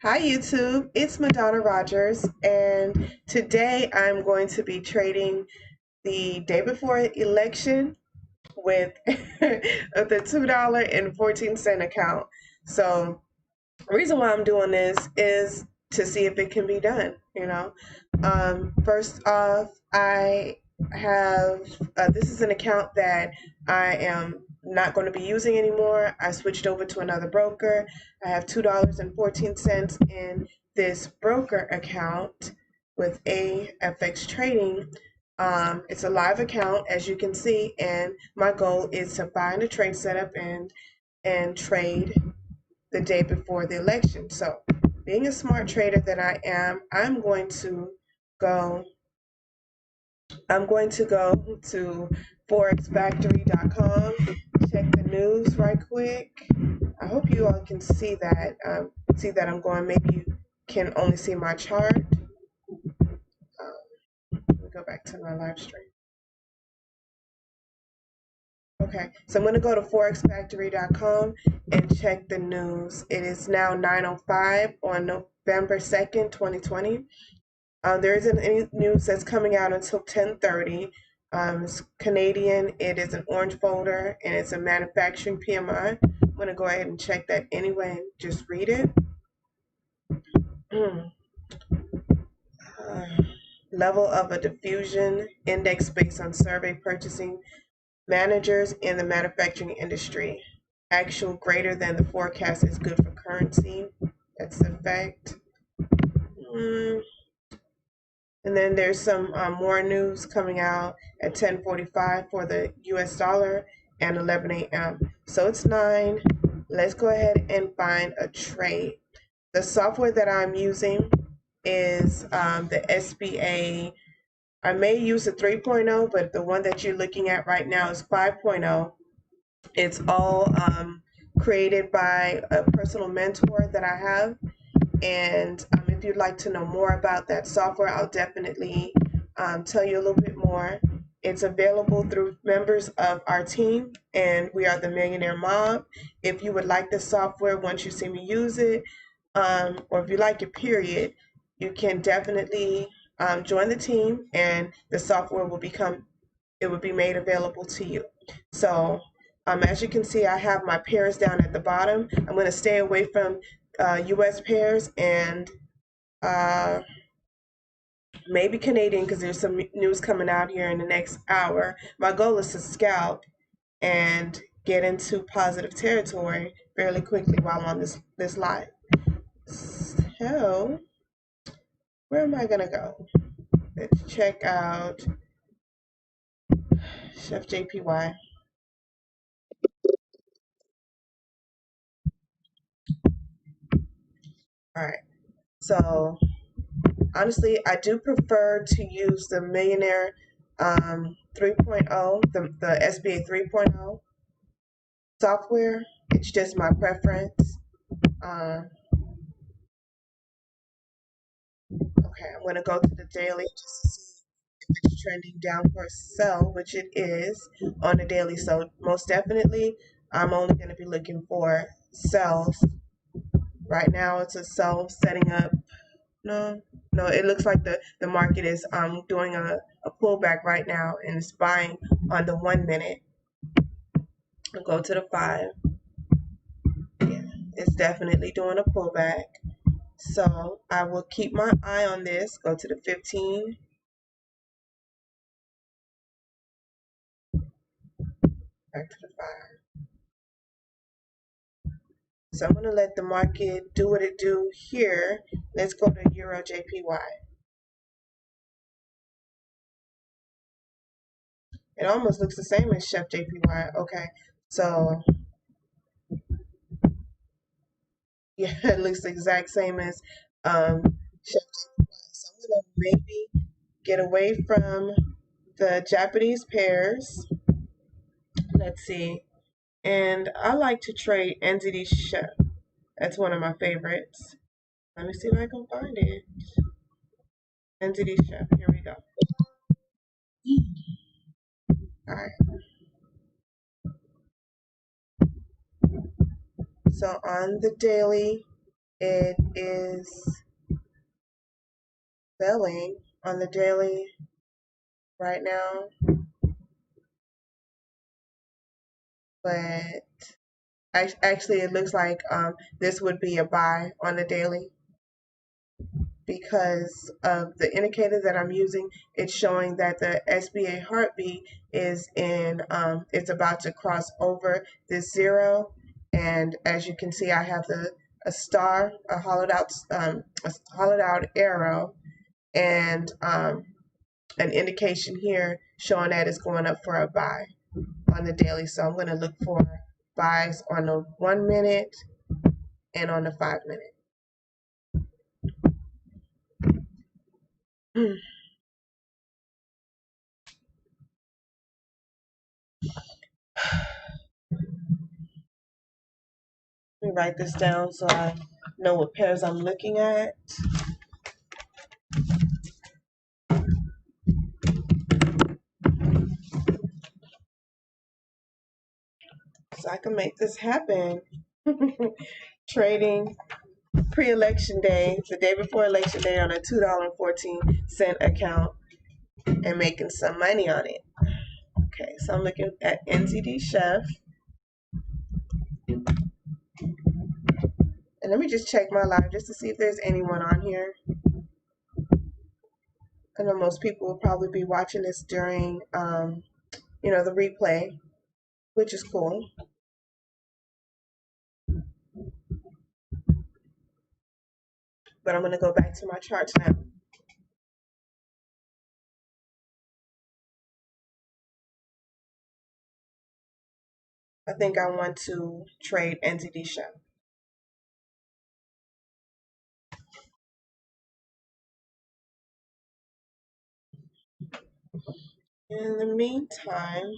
Hi YouTube, it's Madonna Rogers, and today I'm going to be trading the day before election with the $2.14 account. So the reason why I'm doing this is to see if it can be done. First off, I have this is an account that I am not going to be using anymore. I switched over to another broker. I have $2.14 in this broker account with AFX Trading. It's a live account, as you can see, and my goal is to find a trade setup and trade the day before the election. So, being a smart trader that I am, go I'm going to go to forexfactory.com, check the news right quick. I hope you all can see that. See that I'm going. Maybe you can only see my chart. Let me go back to my live stream. Okay, so I'm going to go to forexfactory.com and check the news. It is now 9:05 on November 2nd, 2020. There isn't any news that's coming out until 10:30. It's Canadian. It is an orange folder and it's a manufacturing PMI. I'm going to go ahead and check that anyway and just read it. Uh, Level of a diffusion index based on survey purchasing managers in the manufacturing industry. Actual greater than the forecast is good for currency. That's the fact. Mm. And then there's some more news coming out at 10:45 for the US dollar and 11 a.m. So it's 9. Let's go ahead and find a trade. The software that I'm using is the SBA. I may use the 3.0, but the one that you're looking at right now is 5.0. It's all created by a personal mentor that I have. And if you'd like to know more about that software, I'll definitely tell you a little bit more. It's available through members of our team, and we are the Millionaire Mob. If you would like the software once you see me use it, or if you like it, period, you can definitely join the team, and the software will be made available to you. So as you can see, I have my pairs down at the bottom. I'm going to stay away from US pairs and uh, maybe Canadian because there's some news coming out here in the next hour. My goal is to scalp and get into positive territory fairly quickly while I'm on this live. So where am I going to go? Let's check out Chef JPY. All right. So honestly, I do prefer to use the Millionaire 3.0, the SBA 3.0 software. It's just my preference. Um, okay, I'm going to go to the daily just to see if it's trending down for a sell, which it is on the daily. So most definitely, I'm only going to be looking for sells. Right now, it's a sell setting up. No, no, it looks like the market is doing a pullback right now and it's buying on the 1 minute. I'll go to the 5. Yeah, it's definitely doing a pullback. So I will keep my eye on this. Go to the 15, back to the 5. So I'm gonna let the market do what it do here. Let's go to Euro JPY. It almost looks the same as Chef JPY. Okay, so yeah, it looks the exact same as Chef JPY. So I'm gonna maybe get away from the Japanese pairs. Let's see. And I like to trade NZD Chef. That's one of my favorites. Let me see if I can find it. NZD Chef. Here we go. All right. So on the daily, It is selling on the daily right now, but actually it looks like this would be a buy on the daily because of the indicator that I'm using. It's showing that the SBA heartbeat is in, it's about to cross over this zero. And as you can see, I have a star, a hollowed out arrow, and an indication here showing that it's going up for a buy on the daily. So I'm going to look for buys on the 1 minute and on the 5 minute. Let me write this down so I know what pairs I'm looking at. So I can make this happen. Trading pre-election day, the day before election day, on a $2.14 account and making some money on it. Okay, so I'm looking at NZD Chef. And let me just check my live just to see if there's anyone on here. I know most people will probably be watching this during, the replay, which is cool. But I'm going to go back to my charts now. I think I want to trade NZD Chef. In the meantime,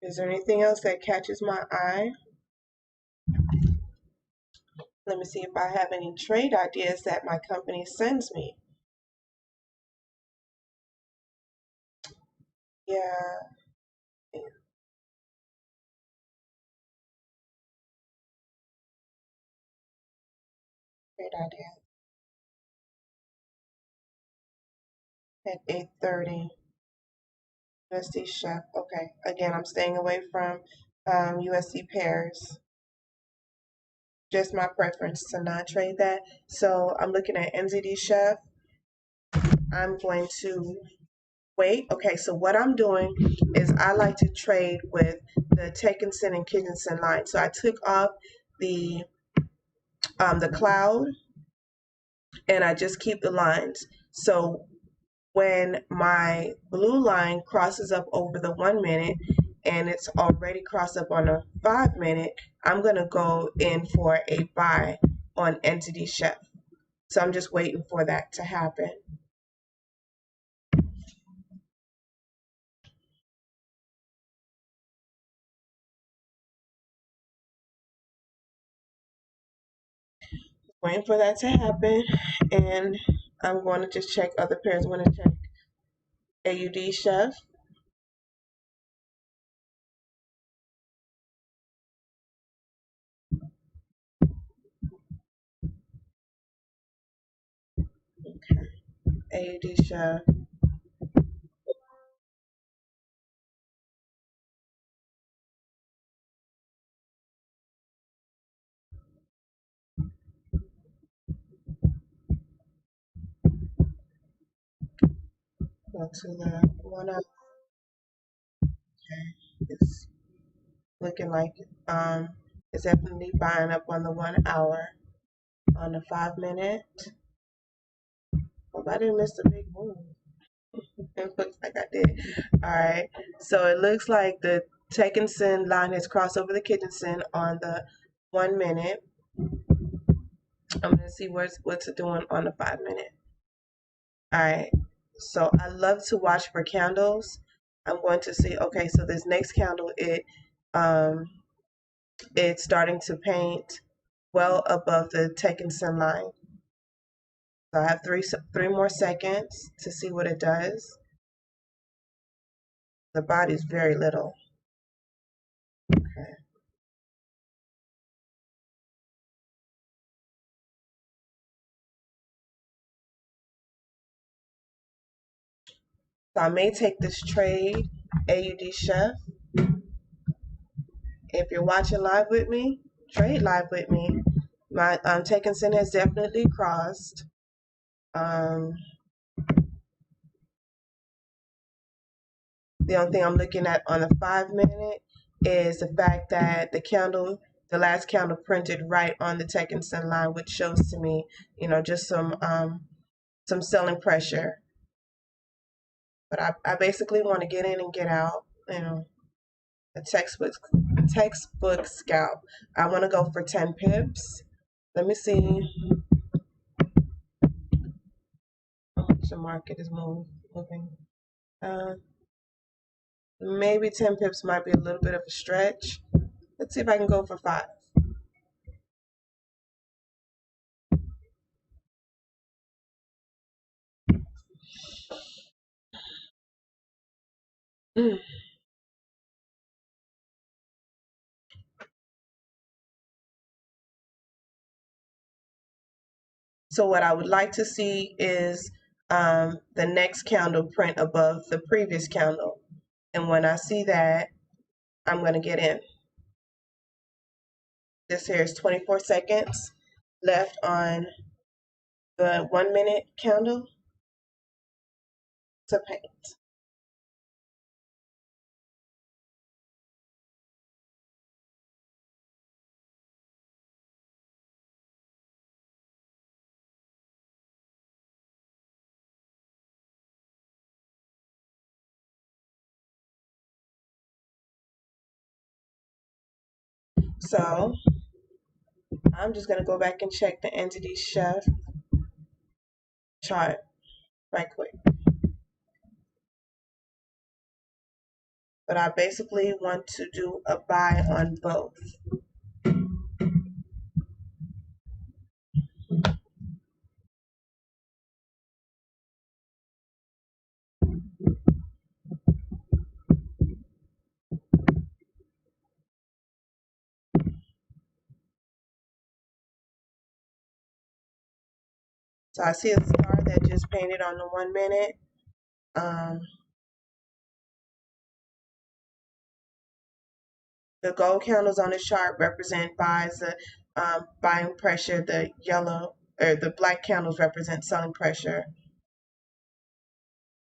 is there anything else that catches my eye? Let me see if I have any trade ideas that my company sends me. Yeah, trade idea at 8:30. USD Chef. Okay, again, I'm staying away from USD pairs. Just my preference to not trade that. So I'm looking at NZD Chef. I'm going to wait. Okay, so what I'm doing is I like to trade with the Tekensen and Kitchenson line. So I took off the cloud and I just keep the lines. So when my blue line crosses up over the 1 minute and it's already crossed up on a 5 minute, I'm going to go in for a buy on Entity Chef. So I'm just waiting for that to happen. Waiting for that to happen, and I'm going to just check other pairs. I'm going to check AUD Chef. Okay, AUD Chef. Go to the 1 hour. Okay, it's looking like it's definitely buying up on the 1 hour. On the 5 minute. Hope I didn't miss the big move. It looks like I did. All right. So it looks like the Tekensen line has crossed over the Kitchensen on the 1 minute. I'm gonna see what's it doing on the 5 minute. All right. So I love to watch for candles. I'm going to see. Okay. So this next candle, it's starting to paint well above the Tekensen line. So I have three more seconds to see what it does. The body's very little. Okay. So I may take this trade, AUD Chef. If you're watching live with me, trade live with me. My taken sin has definitely crossed. Um, the only thing I'm looking at on the 5 minute is the fact that the last candle printed right on the taken sin line, which shows to me, just some selling pressure. But I basically want to get in and get out, a textbook scalp. I want to go for 10 pips. Let me see how much the market is moving. Uh, Maybe 10 pips might be a little bit of a stretch. Let's see if I can go for 5. Mm. So what I would like to see is the next candle print above the previous candle. And when I see that, I'm going to get in. This here is 24 seconds left on the 1 minute candle to paint. So I'm just going to go back and check the Entity Chef chart right quick. But I basically want to do a buy on both. So I see a star that just painted on the 1 minute. The gold candles on the chart represent buys, the buying pressure. The yellow or the black candles represent selling pressure.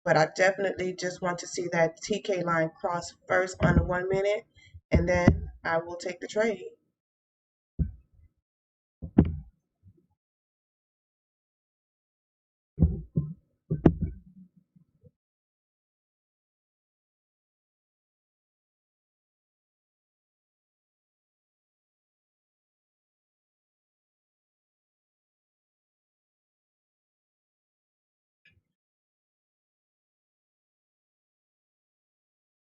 But I definitely just want to see that TK line cross first on the 1 minute, and then I will take the trade.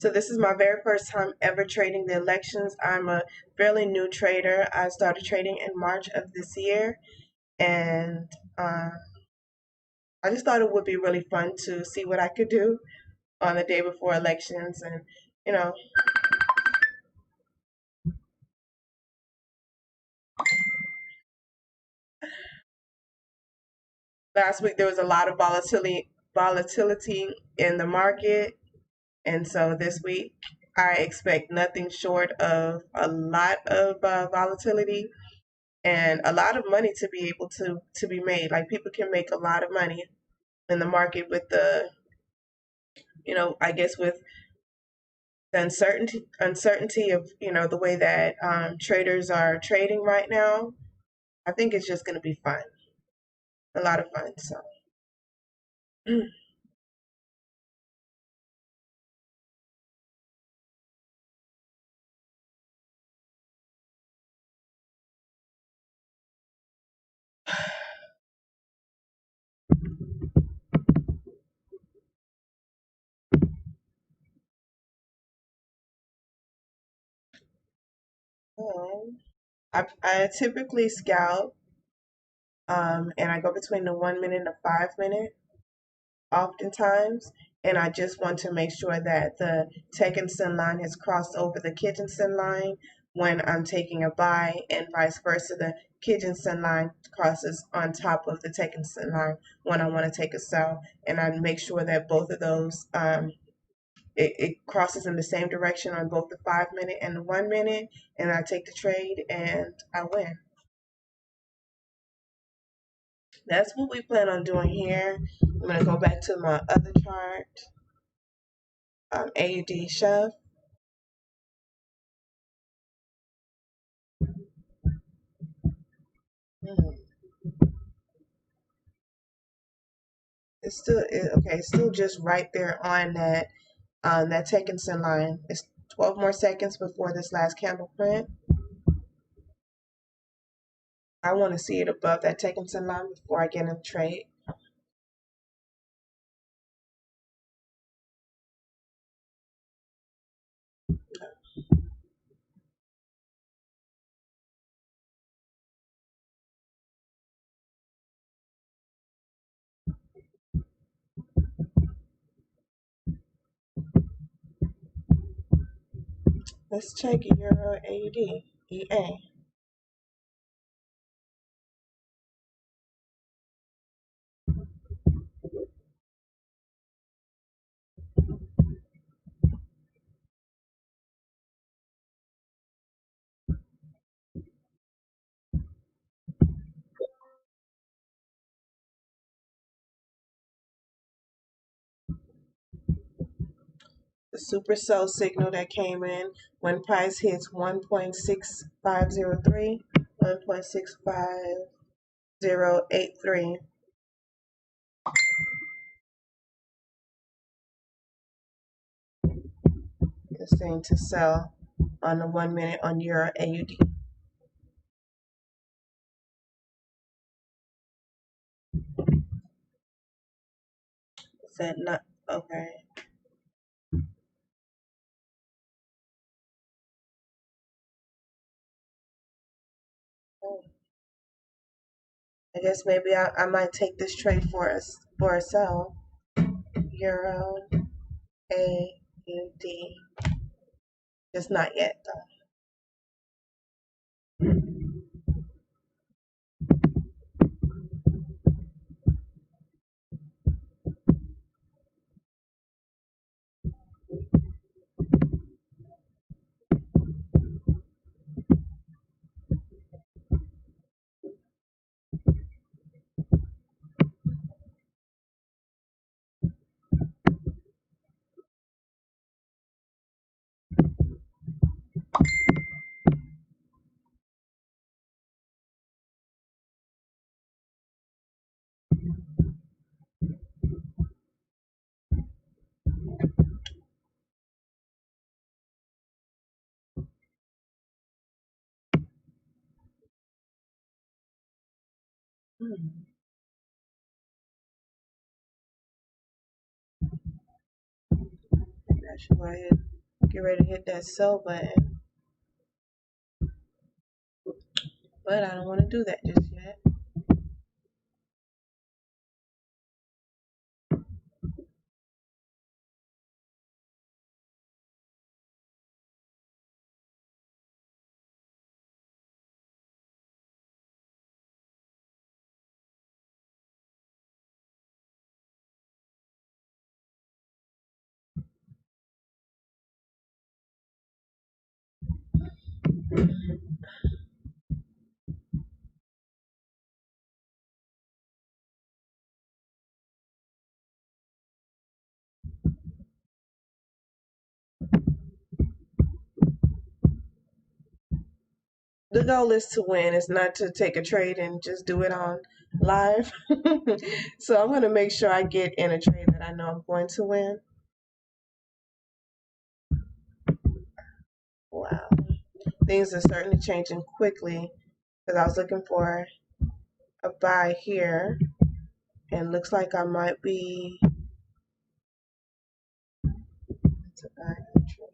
So this is my very first time ever trading the elections. I'm a fairly new trader. I started trading in March of this year, and I just thought it would be really fun to see what I could do on the day before elections. And you know, last week there was a lot of volatility in the market, and so this week I expect nothing short of a lot of volatility and a lot of money to be able to be made. Like people can make a lot of money in the market with the, I guess with the uncertainty of the way that traders are trading right now. I think it's just going to be fun, a lot of fun. So. I typically scalp, and I go between the 1 minute and the 5 minute oftentimes, and I just want to make sure that the Tekken Sun line has crossed over the Kitchen Sun line when I'm taking a buy, and vice versa. The Kijun line crosses on top of the Tekkensen line when I want to take a sell, and I make sure that both of those it crosses in the same direction on both the 5 minute and the 1 minute, and I take the trade and I win. That's what we plan on doing here. I'm going to go back to my other chart, AUD shove. It's still okay. It's still just right there on that Tekkensen line. It's 12 more seconds before this last candle print. I want to see it above that Tekkensen line before I get in the trade. Let's check Euro AUD EA. The super sell signal that came in when price hits 1.6503, 1.65083. It's saying to sell on the 1 minute on Euro AUD. Is that not okay? I guess maybe I might take this trade for a sell. Euro AUD. Just not yet though. I should go ahead and get ready to hit that sell button, but I don't want to do that just yet. The goal is to win. It's not to take a trade and just do it on live. So I'm going to make sure I get in a trade that I know I'm going to win. Wow. Things are certainly changing quickly because I was looking for a buy here and looks like I might be to buy entry.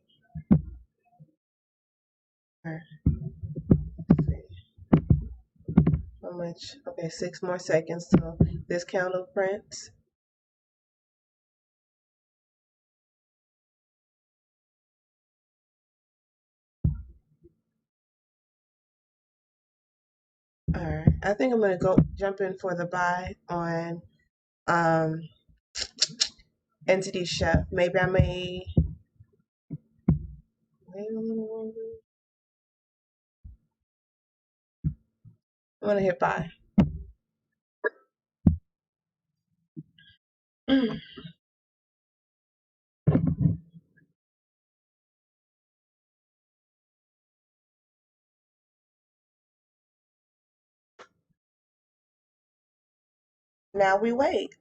Let's see. How much? Okay, 6 more seconds till this candle prints. All right. I think I'm gonna go jump in for the buy on um Entity Chef. Maybe I may wait a little longer. I'm gonna hit buy. Now we wait.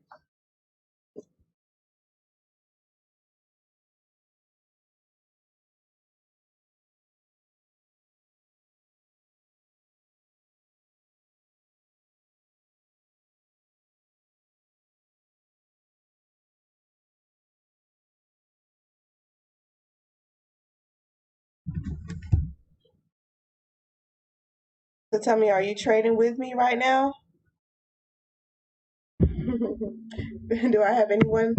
So tell me, are you trading with me right now? Do I have anyone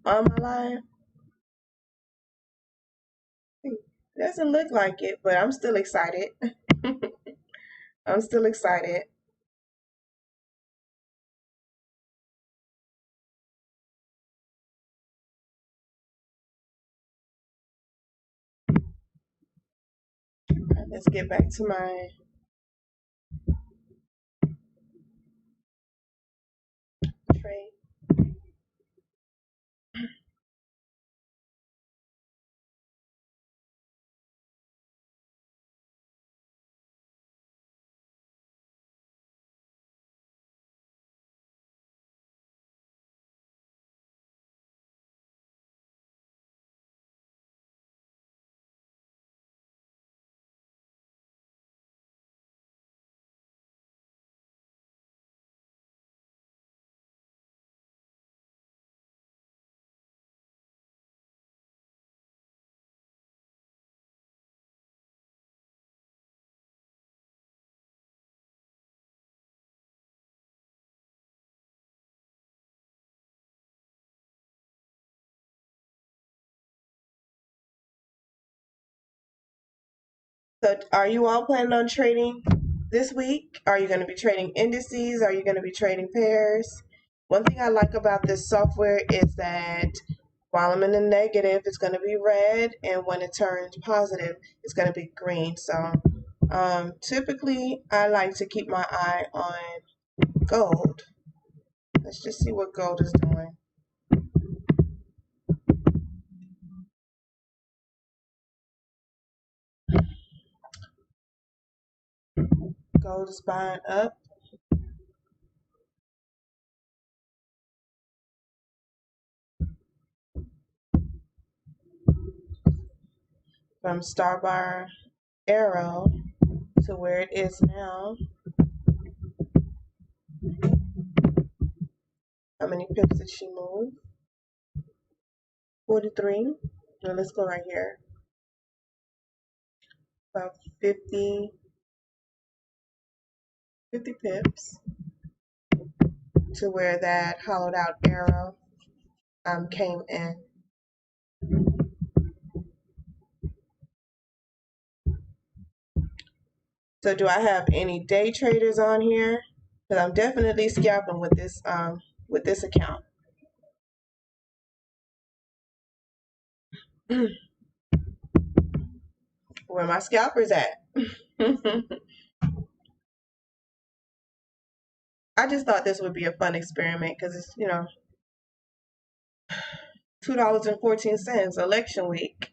on my line? It doesn't look like it, but I'm still excited. I'm still excited. All right, let's get back to my trade. So, are you all planning on trading this week? Are you going to be trading indices? Are you going to be trading pairs? One thing I like about this software is that while I'm in the negative, it's going to be red, and when it turns positive, it's going to be green. So, typically, I like to keep my eye on gold. Let's just see what gold is doing. Gold is buying up from star bar arrow to where it is now. How many pips did she move? 43. Now let's go right here. About 50 pips to where that hollowed out arrow came in. So do I have any day traders on here? Because I'm definitely scalping with this account. Where my scalpers at? I just thought this would be a fun experiment because it's, $2.14 election week.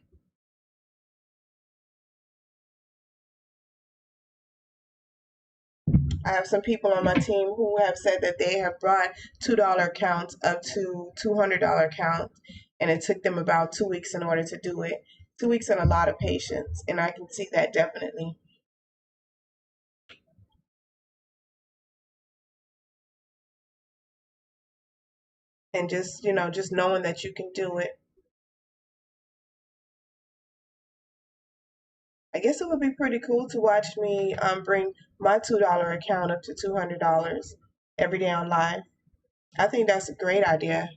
I have some people on my team who have said that they have brought $2 accounts up to $200 accounts, and it took them about 2 weeks in order to do it. 2 weeks and a lot of patience, and I can see that definitely. And just knowing that you can do it. I guess it would be pretty cool to watch me bring my $2 account up to $200 every day on live. I think that's a great idea.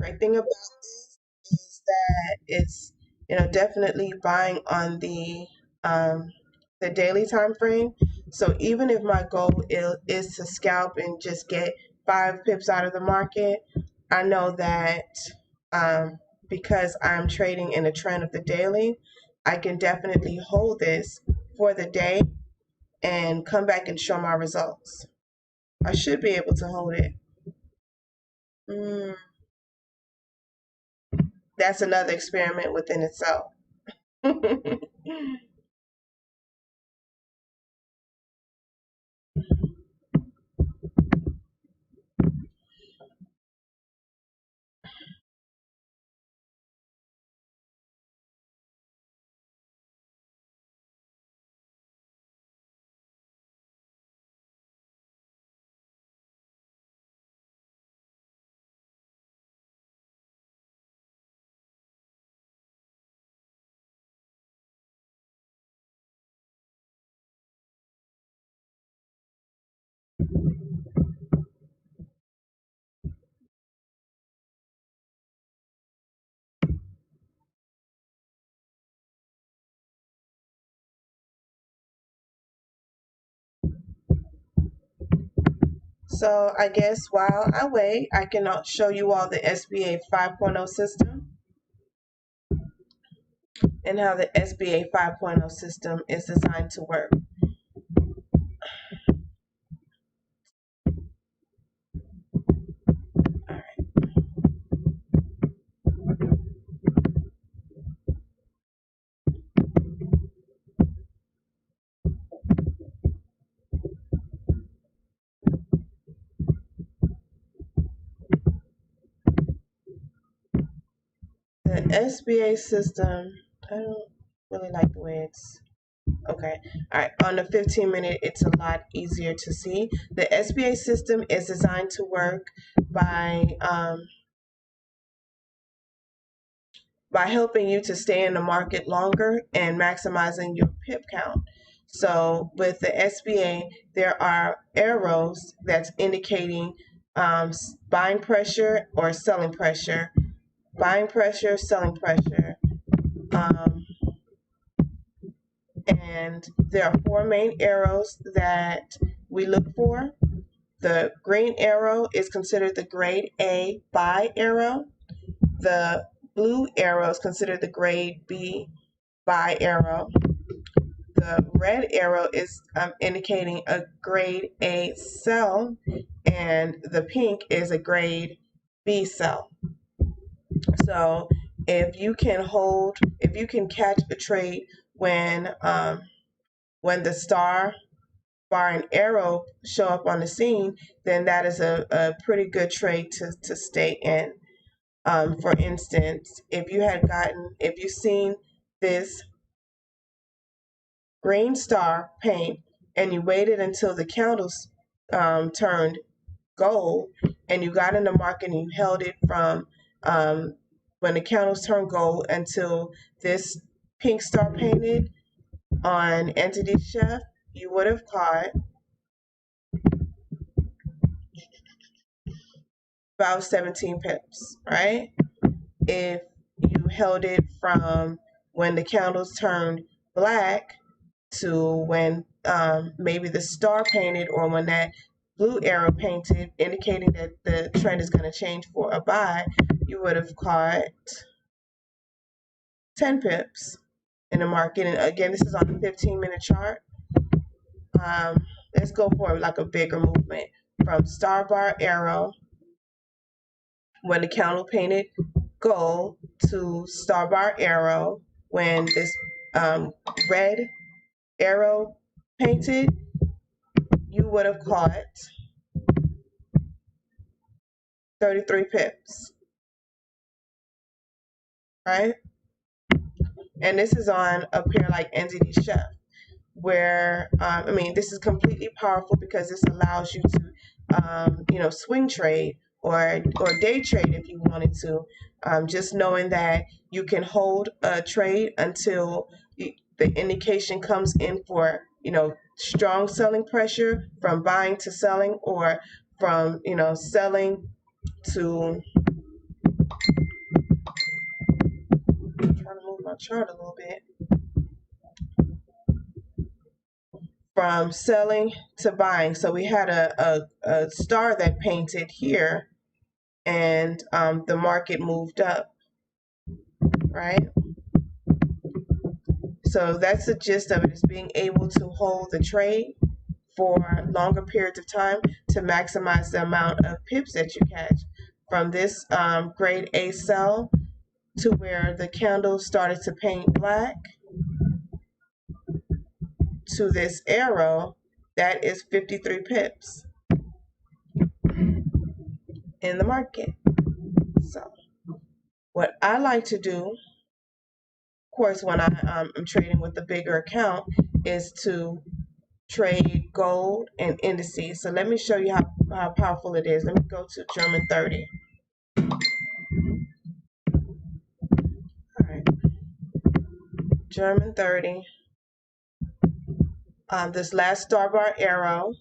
great thing about this is that it's, definitely buying on the daily time frame. So even if my goal is to scalp and just get 5 pips out of the market, I know that um, because I'm trading in a trend of the daily, I can definitely hold this for the day and come back and show my results. I should be able to hold it. Mm, that's another experiment within itself. So I guess while I wait, I can show you all the SBA 5.0 system and how the SBA 5.0 system is designed to work. The SBA system, I don't really like the way it's. Okay. All right. On the 15-minute, it's a lot easier to see. The SBA system is designed to work by helping you to stay in the market longer and maximizing your pip count. So with the SBA, there are arrows that's indicating buying pressure or selling pressure, buying pressure, selling pressure. Um, and there are 4 main arrows that we look for. The green arrow is considered the grade A buy arrow. The blue arrow is considered the grade B buy arrow. The red arrow is indicating a grade A sell, and the pink is a grade B sell. So if you can catch a trade when the star bar and arrow show up on the scene, then that is a pretty good trade to stay in. For instance, if you've seen this green star paint and you waited until the candles turned gold and you got in the market and you held it from um, when the candles turned gold until this pink star painted on Entity Chef, you would have caught about 17 pips, right? If you held it from when the candles turned black to when maybe the star painted or when that blue arrow painted, indicating that the trend is going to change for a buy, you would have caught 10 pips in the market. And again, this is on a 15-minute chart. Let's go for like a bigger movement from star bar arrow when the candle painted gold to star bar arrow when this red arrow painted. You would have caught 33 pips, right? And this is on a pair like NZD Chef, where this is completely powerful because this allows you to, swing trade or day trade if you wanted to. Just knowing that you can hold a trade until the indication comes in for, strong selling pressure from buying to selling or from, selling to my chart a little bit. From selling to buying. So we had a star that painted here, and the market moved up, right? So that's the gist of it, is being able to hold the trade for longer periods of time to maximize the amount of pips that you catch. From this grade A sell to where the candle started to paint black to this arrow, that is 53 pips in the market. So what I like to do, of course, when I am trading with a bigger account, is to trade gold and indices. So let me show you how powerful it is. Let me go to German 30. All right, German 30. This last star bar arrow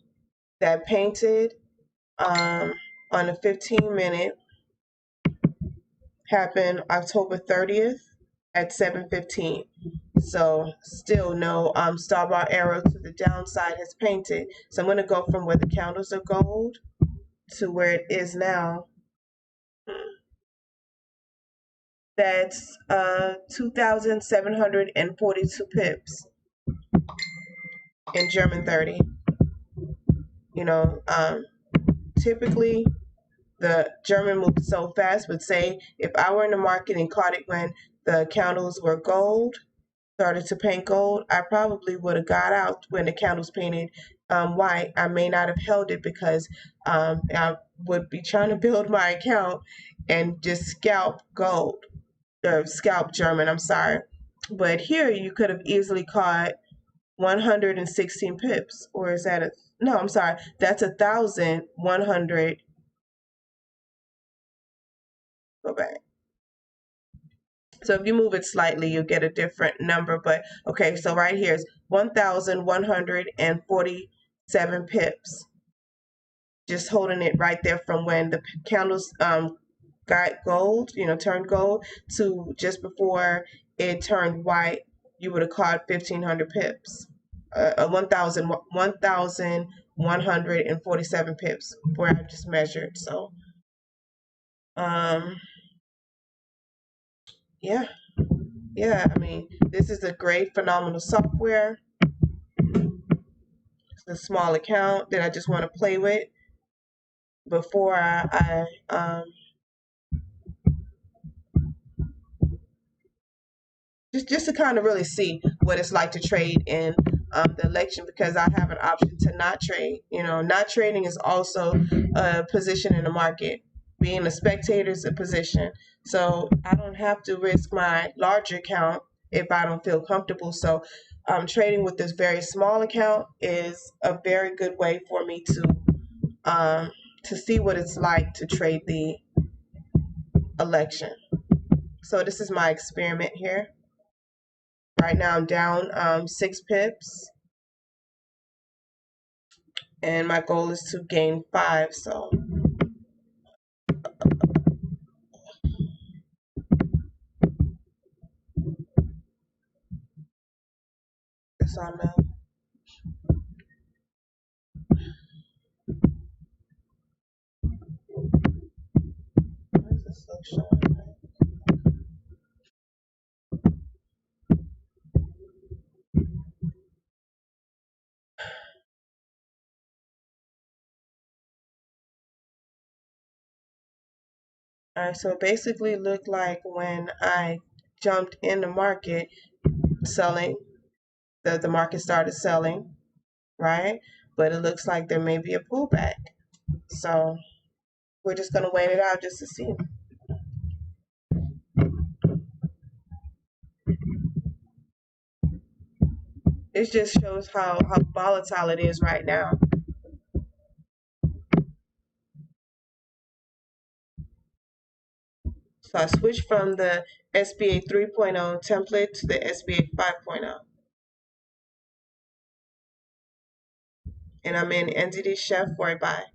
that painted on a 15-minute happened October 30th at 7:15. So still no star bar arrow to the downside has painted. So I'm going to go from where the candles are gold to where it is now. That's 2,742 pips in German 30. You know, typically the German moves so fast, but say if I were in the market and caught it when the candles were gold, started to paint gold, I probably would have got out when the candles painted white. I may not have held it because I would be trying to build my account and just scalp gold, or scalp German, I'm sorry. But here you could have easily caught 116 pips, or is that no, I'm sorry, that's 1,100. Go back. So if you move it slightly, you'll get a different number. But okay, so right here is 1,147 pips. Just holding it right there from when the candles got gold, turned gold, to just before it turned white. You would have caught 1,500 pips. 1,147 pips where I just measured. So, yeah. Yeah, I mean, this is a great, phenomenal software. It's a small account that I just want to play with before I just to kind of really see what it's like to trade in the election, because I have an option to not trade. Not trading is also a position in the market. Being a spectator is a position. So I don't have to risk my larger account if I don't feel comfortable. So trading with this very small account is a very good way for me to see what it's like to trade the election. So this is my experiment here. Right now I'm down 6 pips, and my goal is to gain 5. So it's on the. Why is it still showing? All right, so it basically looked like when I jumped in the market selling, the market started selling, right? But it looks like there may be a pullback. So we're just going to wait it out just to see. It just shows how volatile it is right now. So I switched from the SBA 3.0 template to the SBA 5.0. And I'm in Entity Chef for a buy.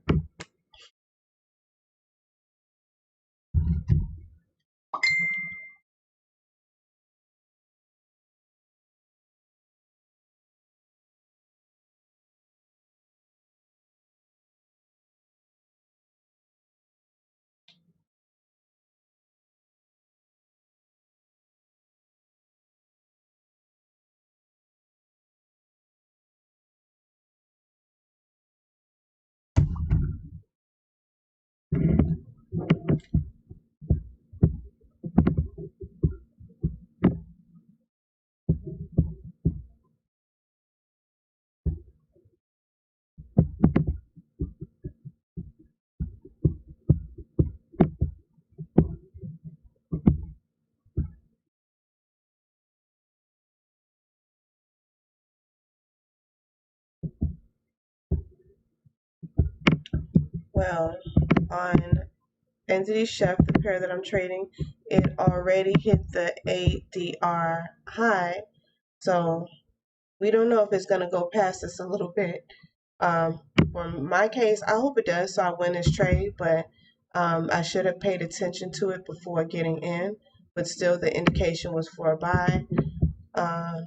Well, on Entity Chef, the pair that I'm trading, it already hit the ADR high. So we don't know if it's going to go past this a little bit. Um, for my case, I hope it does, so I win this trade, but I should have paid attention to it before getting in. But still, the indication was for a buy. Uh,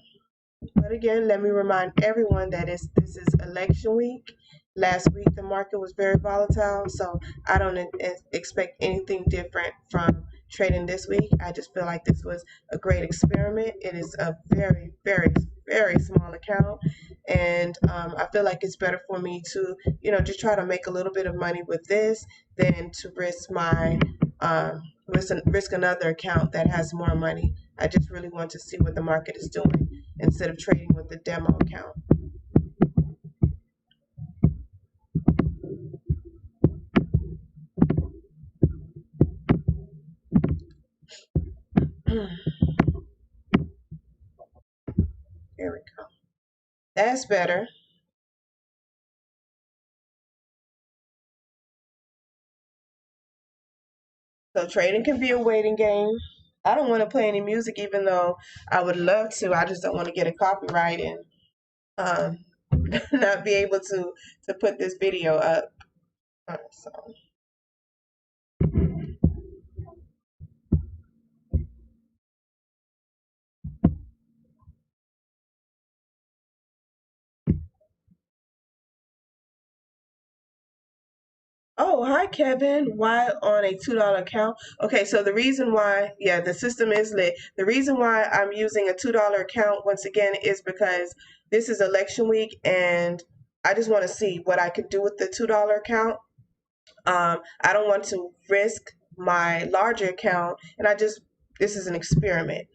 but again, let me remind everyone that this is election week. Last week, the market was very volatile, so I don't expect anything different from trading this week. I just feel like this was a great experiment. It is a very, very, very small account, and I feel like it's better for me to, just try to make a little bit of money with this than to risk my risk another account that has more money. I just really want to see what the market is doing instead of trading with the demo account. Here we go. That's better. So trading can be a waiting game. I don't want to play any music, even though I would love to. I just don't want to get a copyright and um, not be able to put this video up. So. Oh, hi, Kevin. Why on a $2 account? Okay, so the reason why, yeah, the system is lit. The reason why I'm using a $2 account once again is because this is election week and I just want to see what I could do with the $2 account. I don't want to risk my larger account, and this is an experiment.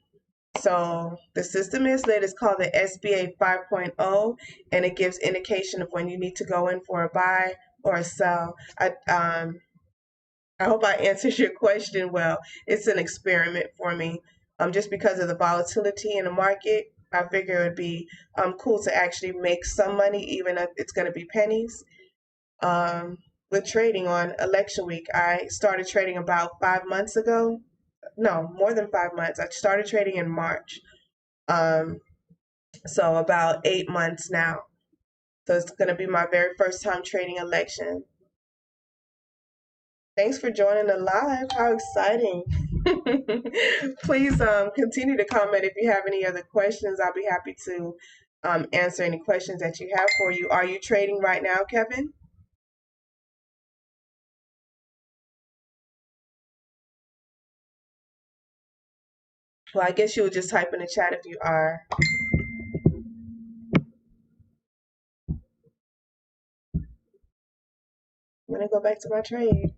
So the system is lit. It's called the SBA 5.0, and it gives indication of when you need to go in for a buy or a sell. I hope I answered your question well. It's an experiment for me. Just because of the volatility in the market, I figure it would be cool to actually make some money, even if it's going to be pennies. Um, with trading on election week, I started trading about 5 months ago. No, more than 5 months. I started trading in March. Um, so about 8 months now. So it's going to be my very first time trading election. Thanks for joining the live. How exciting. Please continue to comment if you have any other questions. I'll be happy to answer any questions that you have for you. Are you trading right now, Kevin? Well, I guess you'll just type in the chat if you are. I'm going to go back to my trade.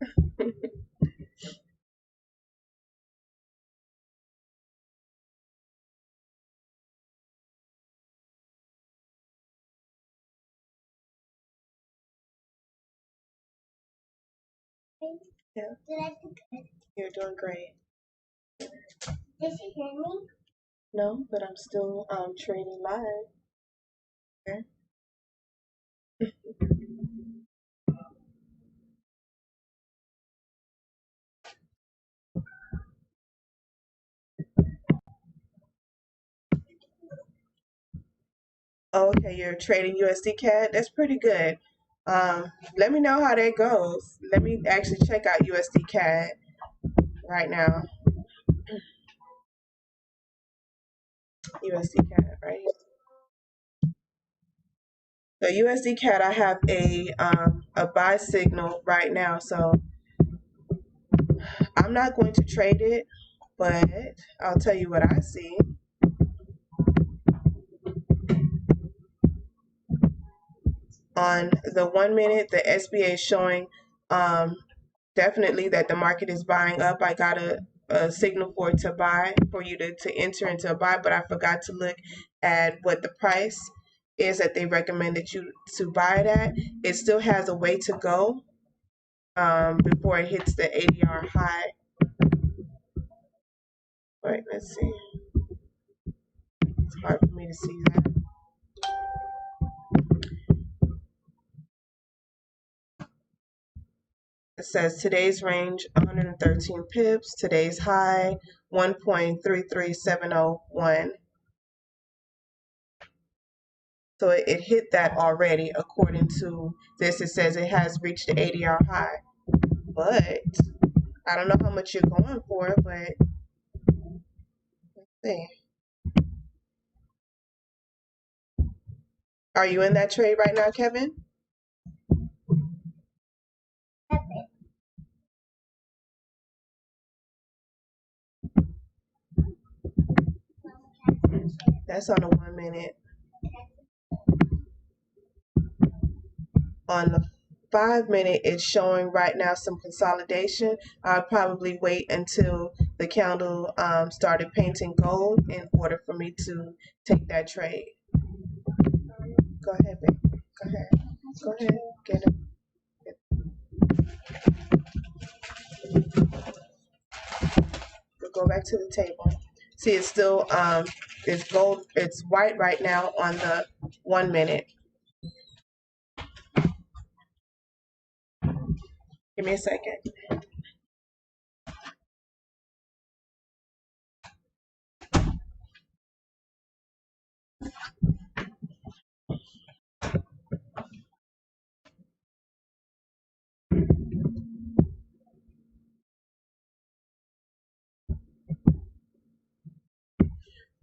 Yeah. You're doing great. Did you hear me? No, but I'm still trading live. Okay. Oh, okay, you're trading USD CAD. That's pretty good. Let me know how that goes. Let me actually check out USD CAD right now. USD CAD, right? So USD CAD, I have a buy signal right now. So I'm not going to trade it, but I'll tell you what I see. On the 1 minute, the SBA is showing definitely that the market is buying up. I got a signal for it to buy, for you to enter into a buy, but I forgot to look at what the price is that they recommended you to buy it at. It still has a way to go before it hits the ADR high. Wait, let's see. It's hard for me to see that. It says today's range 113 pips, today's high 1.33701. So it hit that already according to this. It says it has reached the ADR high. But I don't know how much you're going for, but let's see. Are you in that trade right now, Kevin? That's on the 1 minute. On the 5 minute, it's showing right now some consolidation. I'll probably wait until the candle started painting gold in order for me to take that trade. Go ahead, baby. Go ahead. Go ahead. Get it. Go back to the table. See, it's still it's gold. It's white right now on the 1 minute. Give me a second.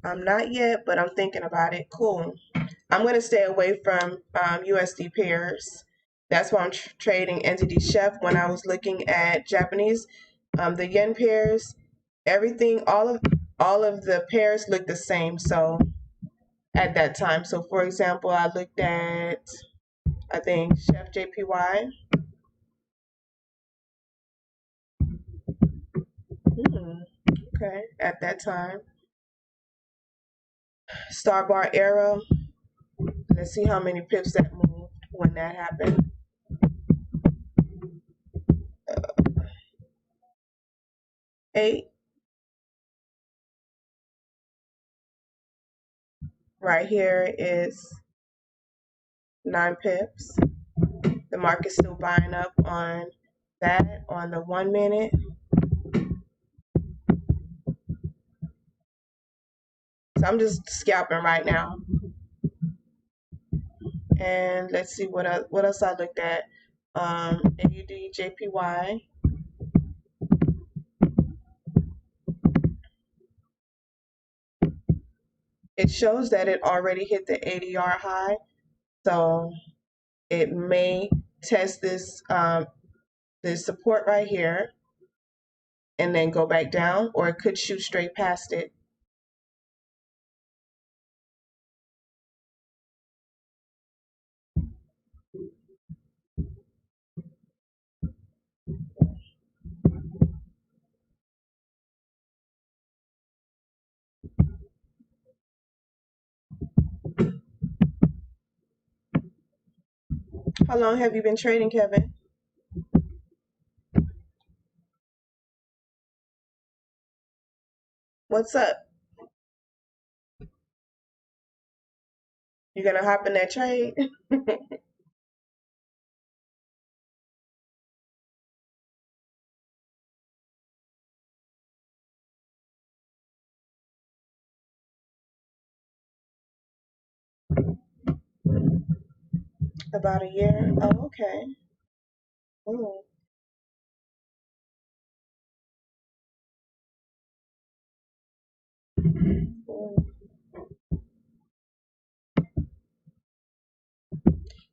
I'm not yet, but I'm thinking about it. Cool. I'm going to stay away from USD pairs. That's why I'm trading entity chef. When I was looking at Japanese, the yen pairs, everything, all of the pairs look the same. So at that time, so for example, I looked at, I think, Chef JPY. Okay, at that time, Star Bar Arrow. Let's see how many pips that moved when that happened. 8. Right here is 9 pips. The market's still buying up on that on the 1 minute. So I'm just scalping right now. And let's see what else I looked at. AUD JPY. It shows that it already hit the ADR high, so it may test this support right here and then go back down, or it could shoot straight past it. How long have you been trading, Kevin? What's up? You gonna hop in that trade? About a year? Oh, okay. Ooh. Ooh.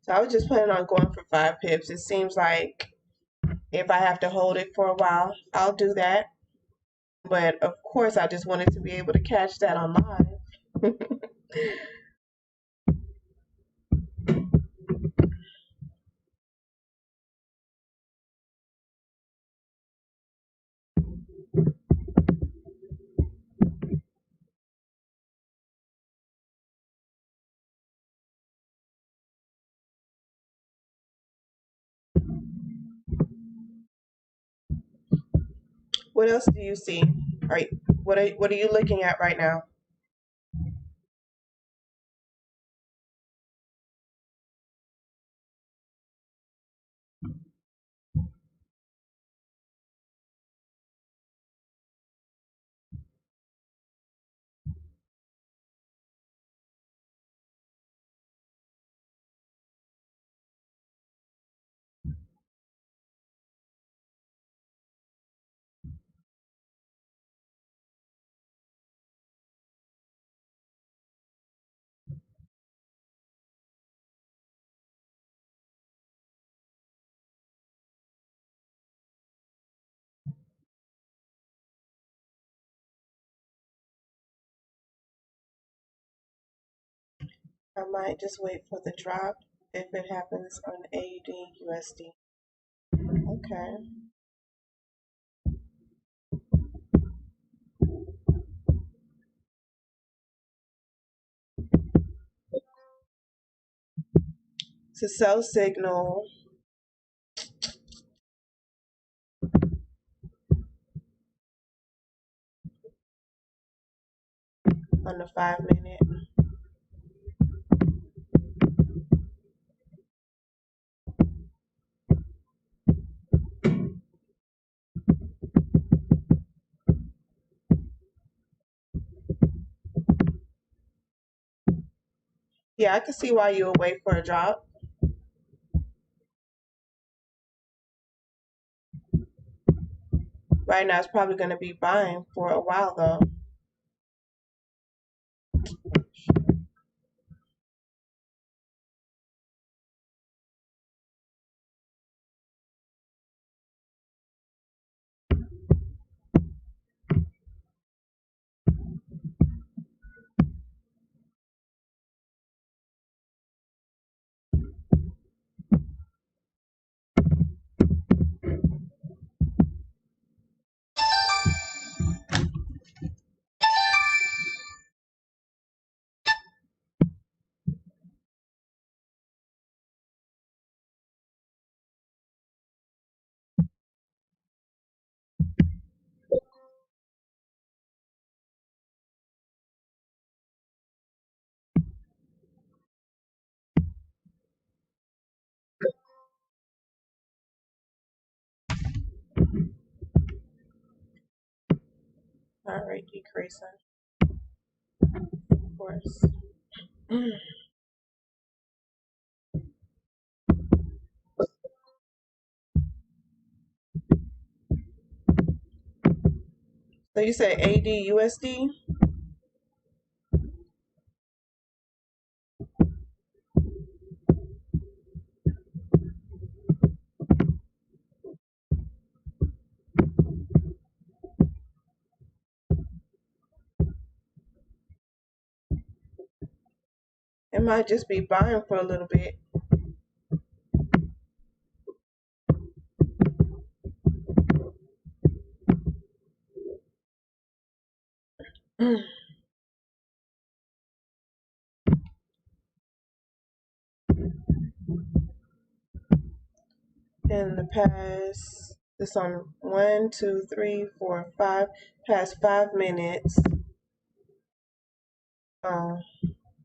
So I was just planning on going for 5 pips. It seems like if I have to hold it for a while, I'll do that. But of course, I just wanted to be able to catch that on live. What else do you see? All right, what are you looking at right now? I might just wait for the drop if it happens on AUD USD. Okay. It's a sell signal on the 5 minute. Yeah, I can see why you would wait for a drop. Right now, it's probably going to be buying for a while though. All right, decreasing, of course. So you said AD USD? It might just be buying for a little bit. In the past, this on 1, 2, 3, 4, 5, past 5 minutes. Um,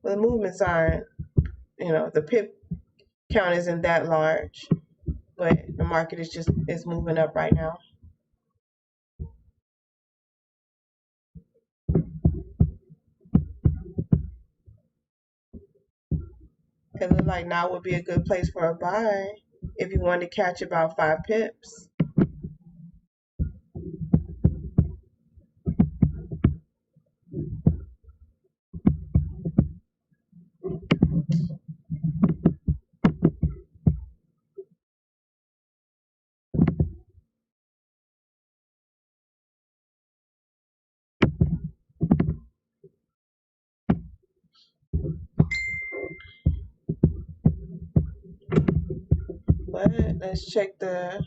the movements aren't, the pip count isn't that large, but the market is moving up right now. It looks like now would be a good place for a buy if you want to catch about 5 pips. But let's check the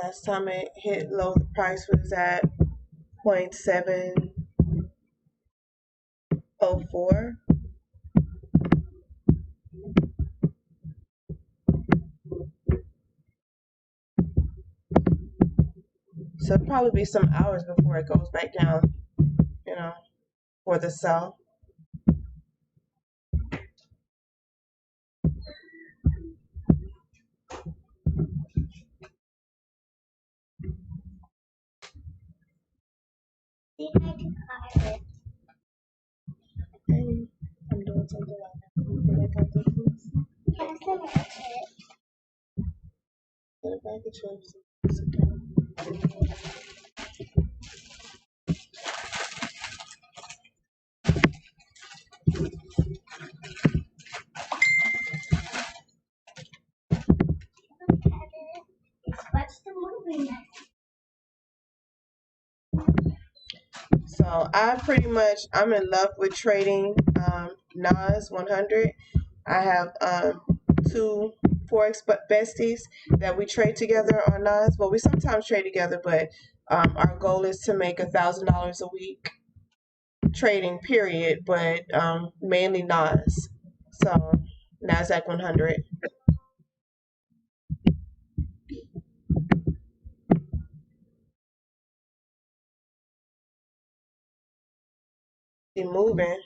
last time it hit low. The price was at 0.704. So it'll probably be some hours before it goes back down, you know, for the sell. Okay, I'm doing something like that. Get a bag of chips. Sit down. What's the movie? So I'm in love with trading NAS 100. I have two Forex besties that we trade together on NAS. Well, we sometimes trade together, but our goal is to make $1,000 a week trading, period, but mainly NAS. So NASDAQ 100. Be moving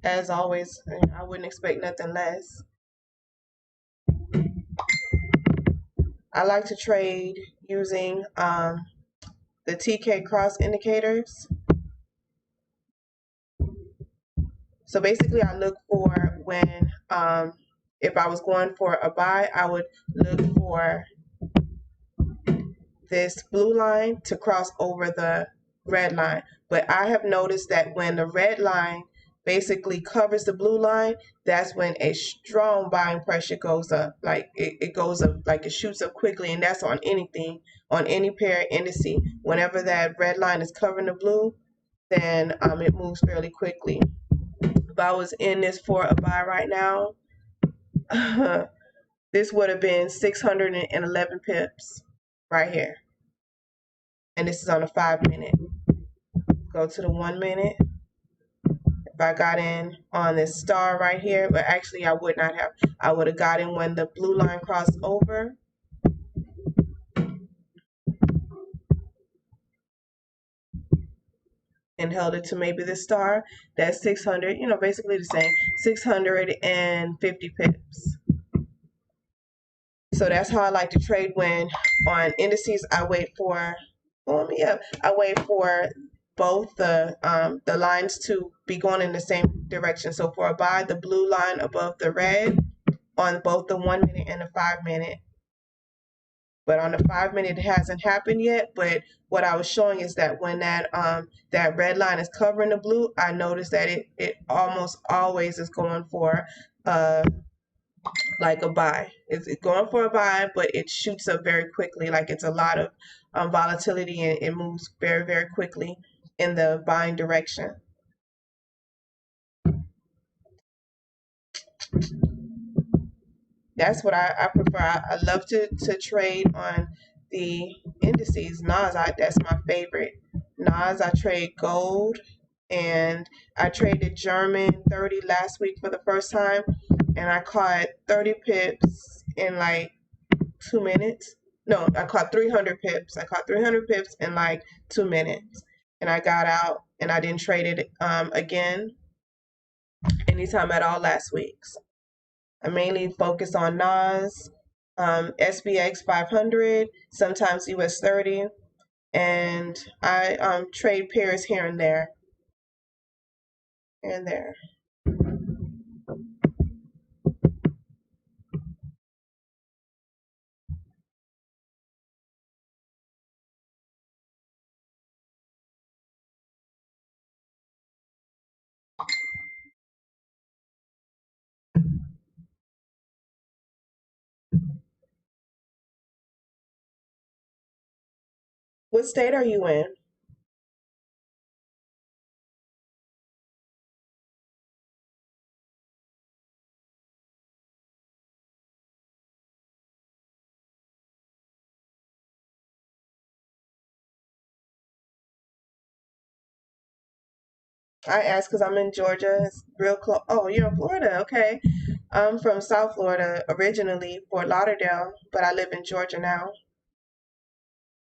as always. I wouldn't expect nothing less. I like to trade using the TK cross indicators. So basically, I look for when, if I was going for a buy, I would look for this blue line to cross over the red line. But I have noticed that when the red line basically covers the blue line, that's when a strong buying pressure goes up. Like it goes up, like it shoots up quickly, and that's on anything, on any pair of indices. Whenever that red line is covering the blue, then it moves fairly quickly. If I was in this for a buy right now, this would have been 611 pips right here. And this is on a 5 minute. Go to the 1 minute. If I got in on this star right here, but actually I would not have. I would have got in when the blue line crossed over and held it to maybe the star. That's 600, basically the same, 650 pips. So that's how I like to trade when on indices. I wait for, I wait for both the lines to be going in the same direction. So for a buy, the blue line above the red on both the 1 minute and the 5 minute. But on the 5 minute, it hasn't happened yet. But what I was showing is that when that red line is covering the blue, I noticed that it almost always is going for like a buy. It's going for a buy, but it shoots up very quickly. Like it's a lot of volatility, and it moves very, very quickly in the buying direction. That's what I prefer. I love to trade on the indices. That's my favorite. I trade gold, and I traded German 30 last week for the first time, and I caught 30 pips in like 2 minutes. No, I caught 300 pips. I caught 300 pips in like 2 minutes, and I got out, and I didn't trade it again anytime at all last week. I mainly focus on NAS, SPX 500, sometimes US 30, and I trade pairs here and there. Here and there. What state are you in? I asked because I'm in Georgia. It's real close. Oh, you're in Florida. Okay. I'm from South Florida originally, Fort Lauderdale, but I live in Georgia now.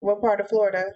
What part of Florida?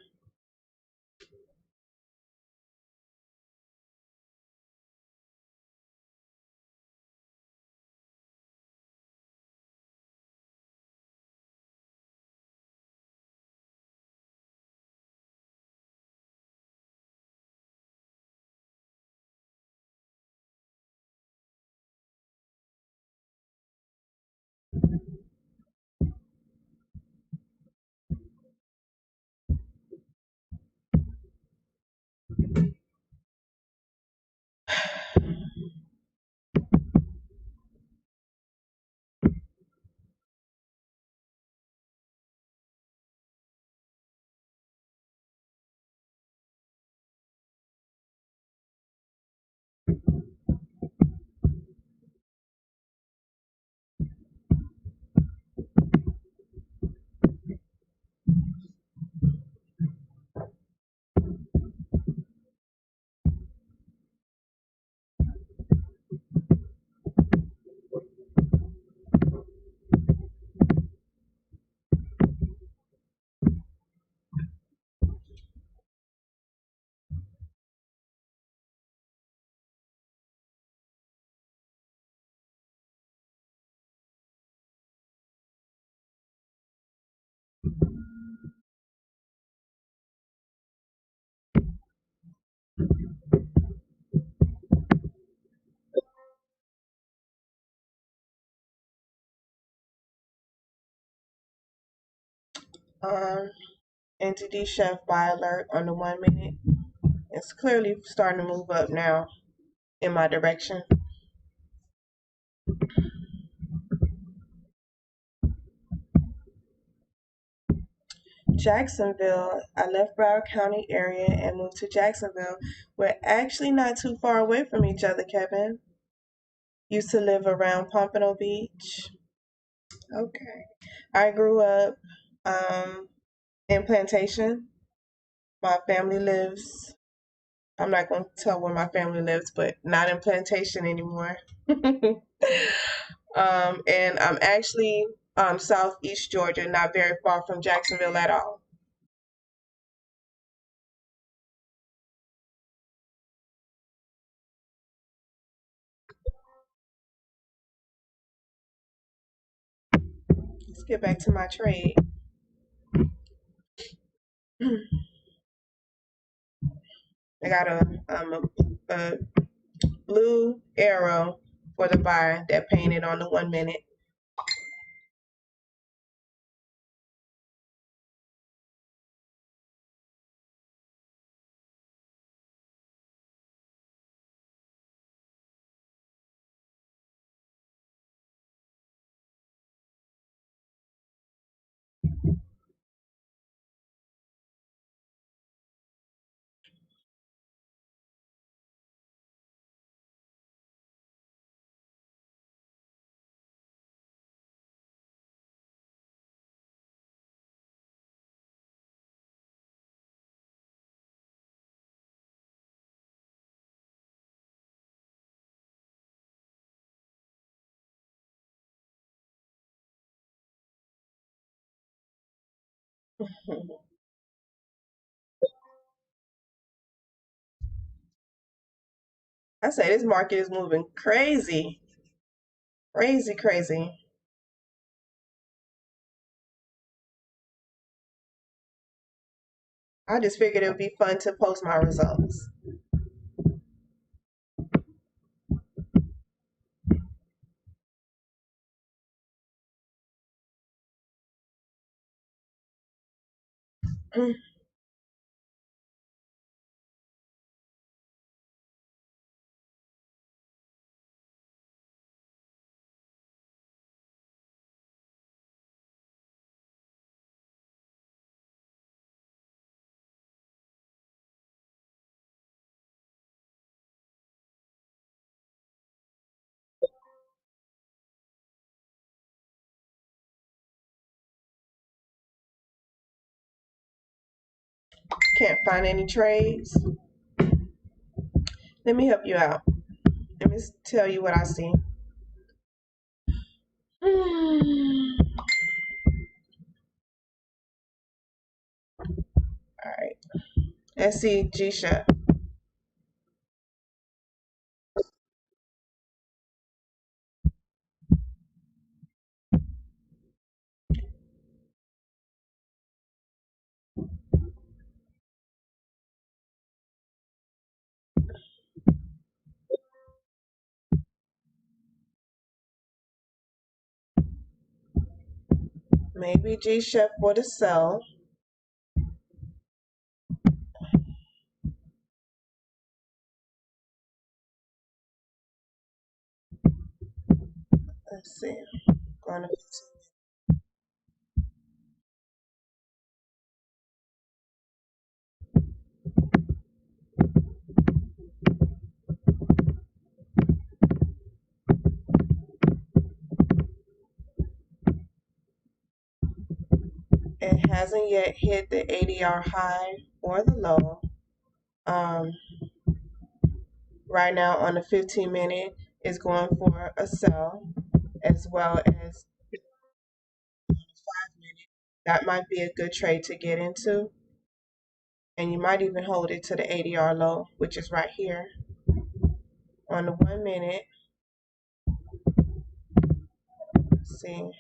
Um, Entity Chef buy alert on the 1 minute. It's clearly starting to move up now in my direction. Jacksonville. I left Broward County area and moved to Jacksonville. We're actually not too far away from each other, Kevin. Used to live around Pompano Beach. Okay. I grew up in Plantation. My family lives, I'm not going to tell where my family lives, but not in Plantation anymore. And I'm actually southeast Georgia, not very far from Jacksonville at all. Let's get back to my trade. I got a blue arrow for the buy that painted on the 1 minute. I say this market is moving crazy, crazy, crazy. I just figured it would be fun to post my results. Can't find any trades. Let me help you out. Let me tell you what I see. All right. Let's see G-Chef. Maybe G-Chef for the sell. Let's see. Going to hasn't yet hit the ADR high or the low. Right now on the 15-minute is going for a sell, as well as the 5-minute. That might be a good trade to get into, and you might even hold it to the ADR low, which is right here. On the 1-minute, let's see.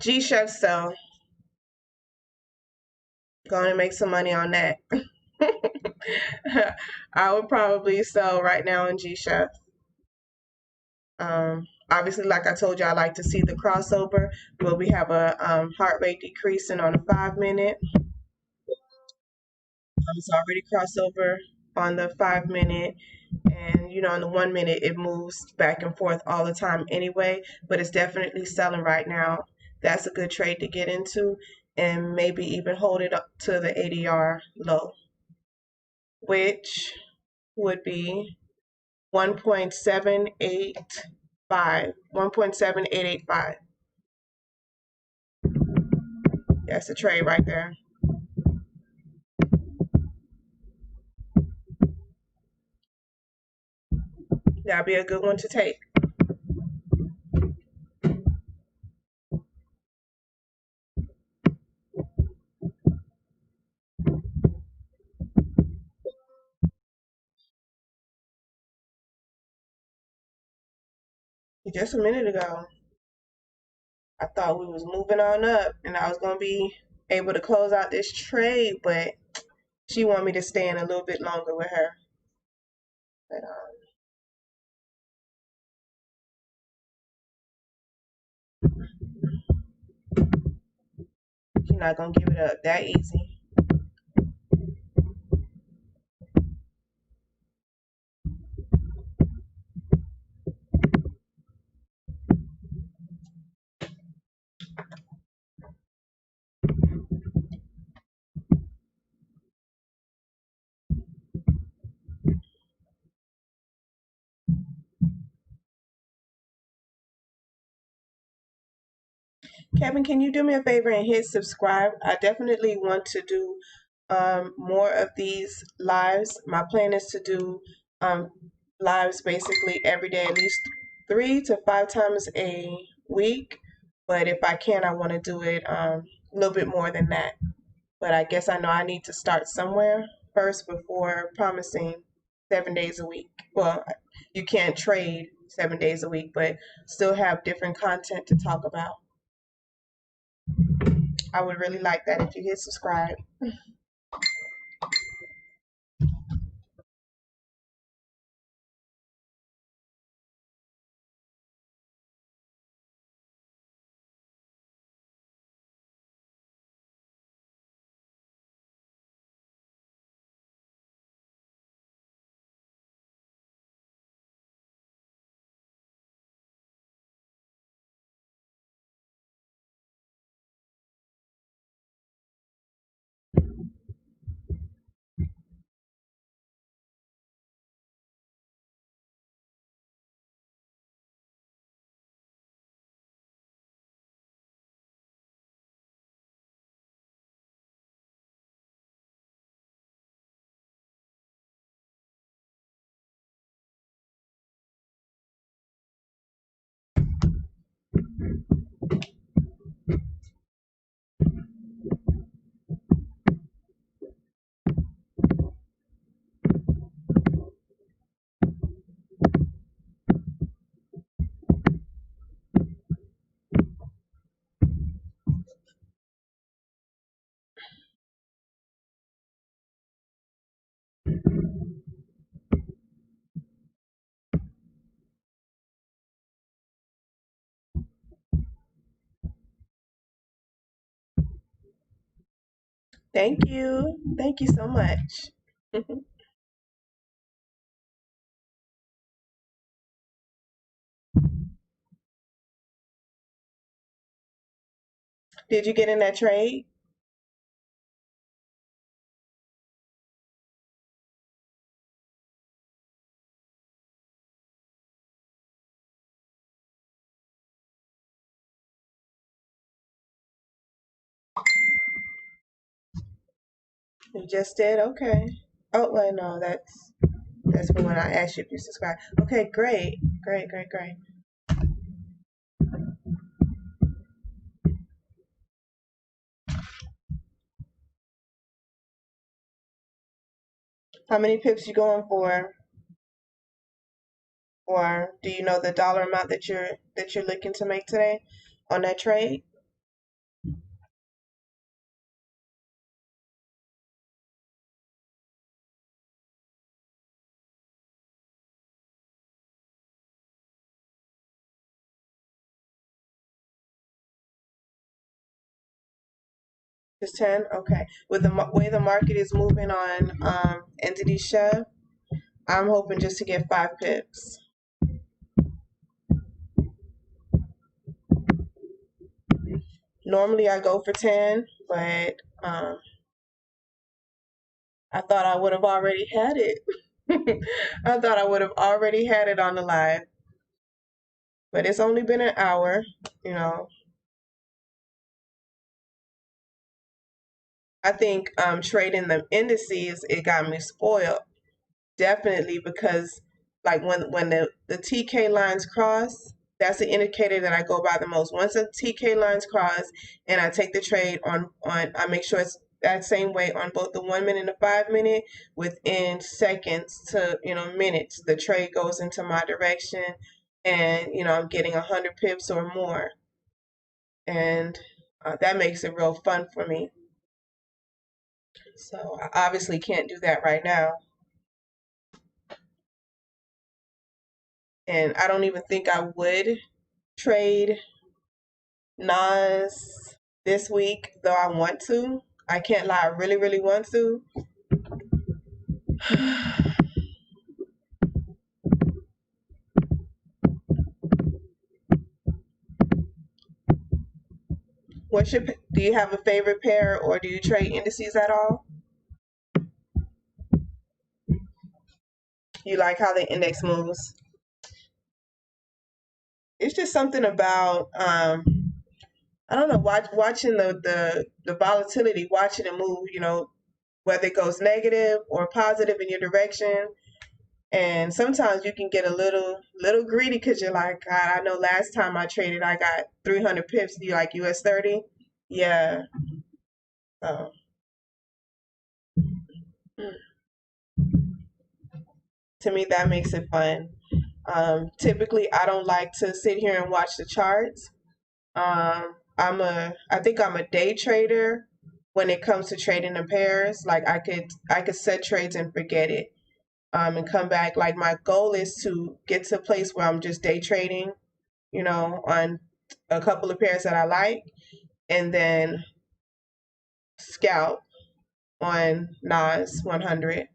G-Chef sell. Going to make some money on that. I would probably sell right now in G-Chef. Obviously, like I told you, I like to see the crossover, but we have a heart rate decreasing on the 5-minute. It's already crossover on the 5-minute, and on the 1-minute it moves back and forth all the time anyway, but it's definitely selling right now. That's a good trade to get into, and maybe even hold it up to the ADR low, which would be 1.785. 1.7885. That's a trade right there. That'd be a good one to take. Just a minute ago, I thought we was moving on up and I was going to be able to close out this trade, but she wanted me to stay in a little bit longer with her. But she's not going to give it up that easy. Kevin, can you do me a favor and hit subscribe? I definitely want to do more of these lives. My plan is to do lives basically every day, at least 3 to 5 times a week. But if I can, I want to do it a little bit more than that. But I guess I know I need to start somewhere first before promising 7 days a week. Well, you can't trade 7 days a week, but still have different content to talk about. I would really like that if you hit subscribe. Thank you. Thank you so much. Did you get in that trade? You just did? Okay. Oh, wait, no, that's for when I asked you if you subscribe. Okay, great. Great, great, great. How many pips you going for? Or do you know the dollar amount that you're looking to make today on that trade? Just 10? Okay. With the way the market is moving on Entity Chef, I'm hoping just to get 5 pips. Normally I go for 10, but I thought I would have already had it. I thought I would have already had it on the live, but it's only been an hour. You know, I think trading the indices, it got me spoiled. Definitely because like when the TK lines cross, that's the indicator that I go by the most. Once the TK lines cross and I take the trade on I make sure it's that same way on both the 1 minute and the 5 minute, within seconds to minutes, the trade goes into my direction, and I'm getting 100 pips or more, and that makes it real fun for me. So I obviously can't do that right now, and I don't even think I would trade Nas this week, though I want to. I can't lie, I really, really want to. Do you have a favorite pair, or do you trade indices at all? You like how the index moves? It's just something about I don't know, watching the volatility, watching it move. Whether it goes negative or positive in your direction. And sometimes you can get a little greedy because you're like, God, I know last time I traded, I got 300 pips. Do you like US 30? Yeah. So mm, to me, that makes it fun. Typically, I don't like to sit here and watch the charts. I think I'm a day trader when it comes to trading in pairs. Like I could set trades and forget it, and come back. Like my goal is to get to a place where I'm just day trading, on a couple of pairs that I like, and then scalp on Nas 100.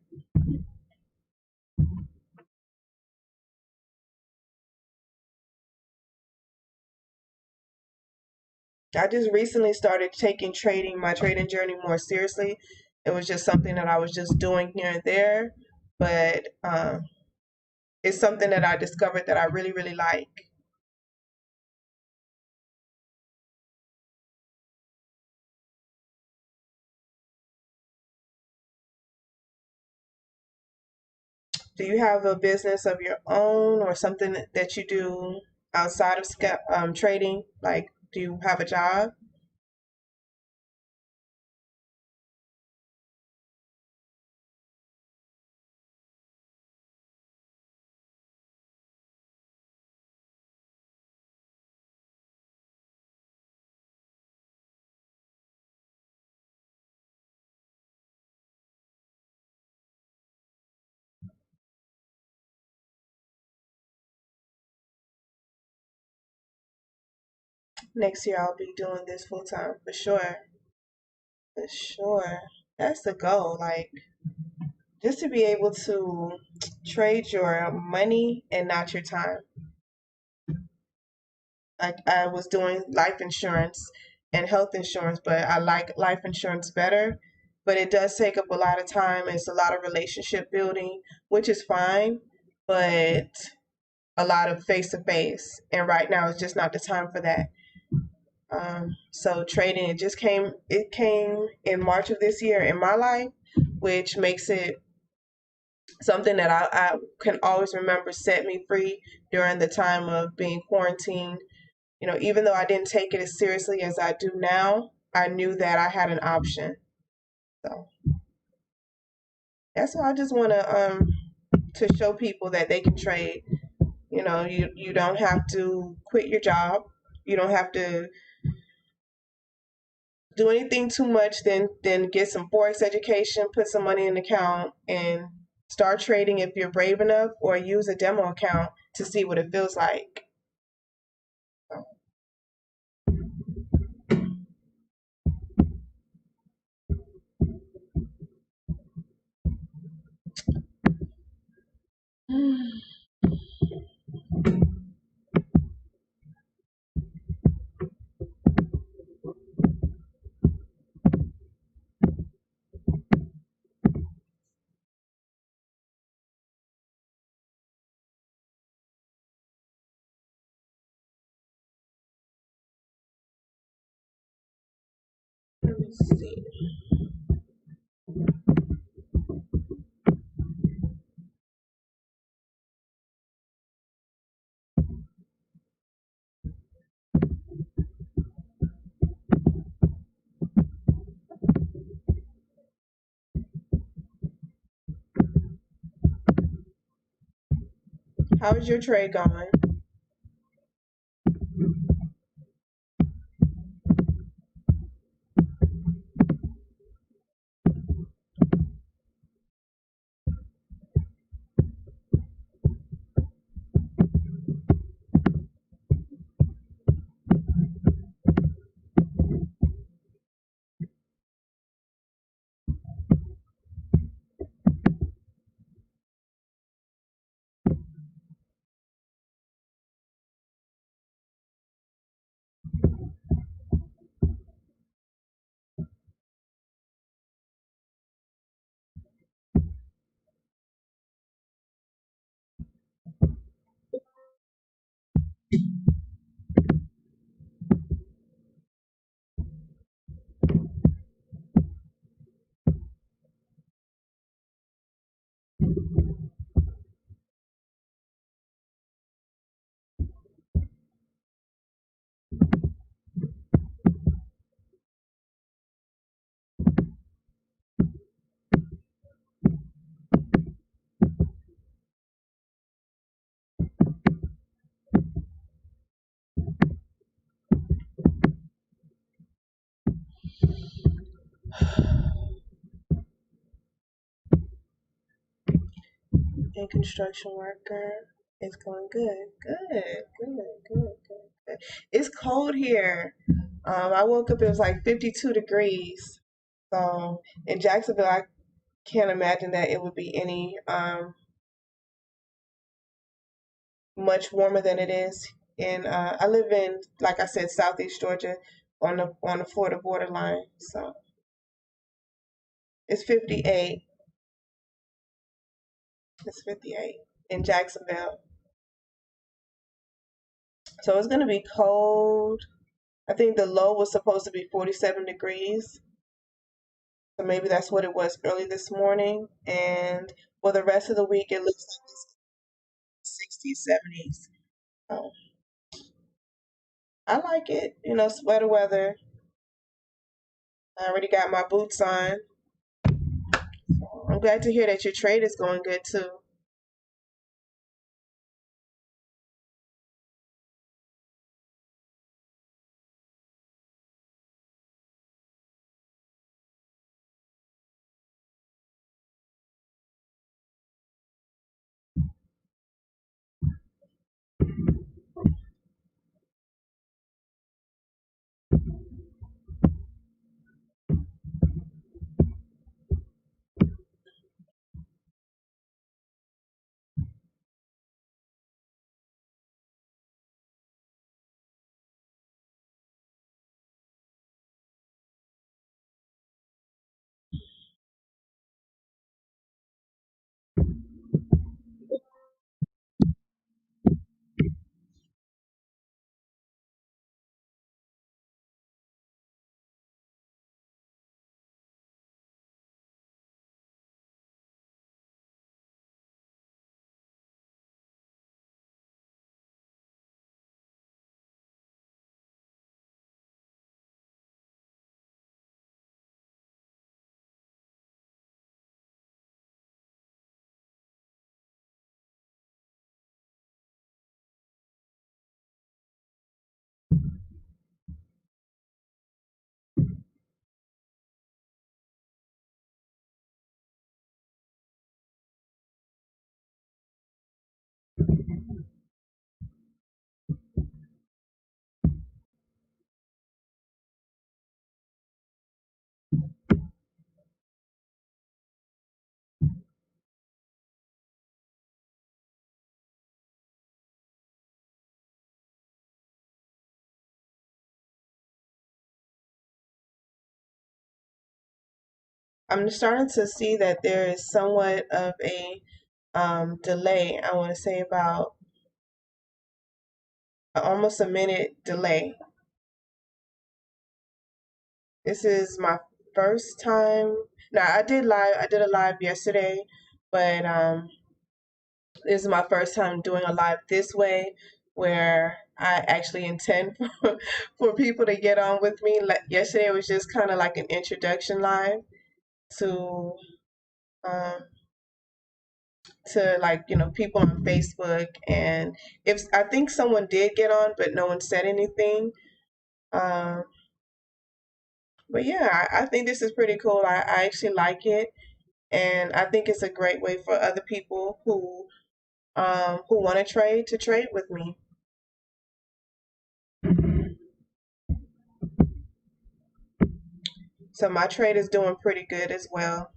I just recently started taking my trading journey more seriously. It was just something that I was just doing here and there, but it's something that I discovered that I really, really like. Do you have a business of your own or something that you do outside of trading? Like, do you have a job? Next year I'll be doing this full time for sure. For sure. That's the goal. Like, just to be able to trade your money and not your time. I was doing life insurance and health insurance, but I like life insurance better. But it does take up a lot of time. It's a lot of relationship building, which is fine, but a lot of face to face. And right now, it's just not the time for that. So trading, it came in March of this year in my life, which makes it something that I can always remember set me free during the time of being quarantined. You know, even though I didn't take it as seriously as I do now, I knew that I had an option. So that's why I just want to show people that they can trade. You know, you don't have to quit your job. You don't have to do anything too much. Then get some Forex education, put some money in the account, and start trading if you're brave enough, or use a demo account to see what it feels like. Let me see. How is your trade going? And construction worker. It's going good. Good. It's cold here. I woke up, it was like 52 degrees. So in Jacksonville, I can't imagine that it would be any much warmer than it is. I live in, like I said, Southeast Georgia on the Florida borderline. So it's 58. It's 58 in Jacksonville. So it's going to be cold. I think the low was supposed to be 47 degrees. So maybe that's what it was early this morning. And for the rest of the week, it looks like it's 60s, 70s. So I like it. You know, sweater weather. I already got my boots on. So I'm glad to hear that your trade is going good too. I'm starting to see that there is somewhat of a delay. I want to say about almost a minute delay. This is my first time. Now I did live. I did a live yesterday, but this is my first time doing a live this way, where I actually intend for people to get on with me. Like yesterday, it was just kind of like an introduction live to um, like people on Facebook, and if I think someone did get on, but no one said anything. Um, but yeah, I think this is pretty cool. I actually like it, and I think it's a great way for other people who want to trade with me. So my trade is doing pretty good as well.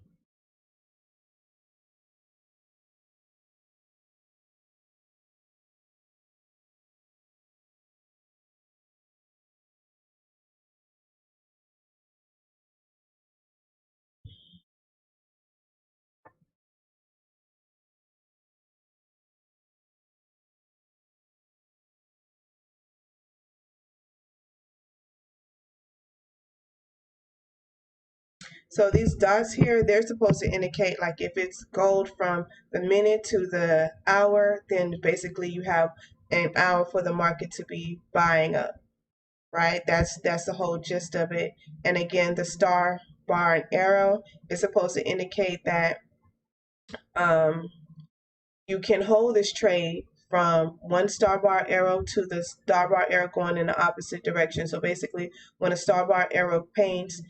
So these dots here, they're supposed to indicate like if it's gold from the minute to the hour, then basically you have an hour for the market to be buying up, right? That's the whole gist of it. And again, the star bar and arrow is supposed to indicate that um, you can hold this trade from one star bar arrow to the star bar arrow going in the opposite direction. So basically, when a star bar arrow paints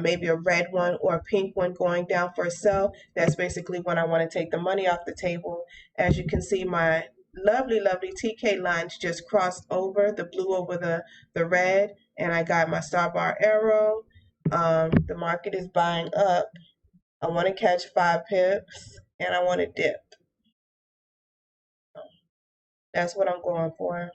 maybe a red one or a pink one going down for a sell, that's basically when I want to take the money off the table. As you can see, my lovely, lovely TK lines just crossed over the blue over the red, and I got my star bar arrow. The market is buying up. I want to catch 5 pips, and I want to dip. That's what I'm going for.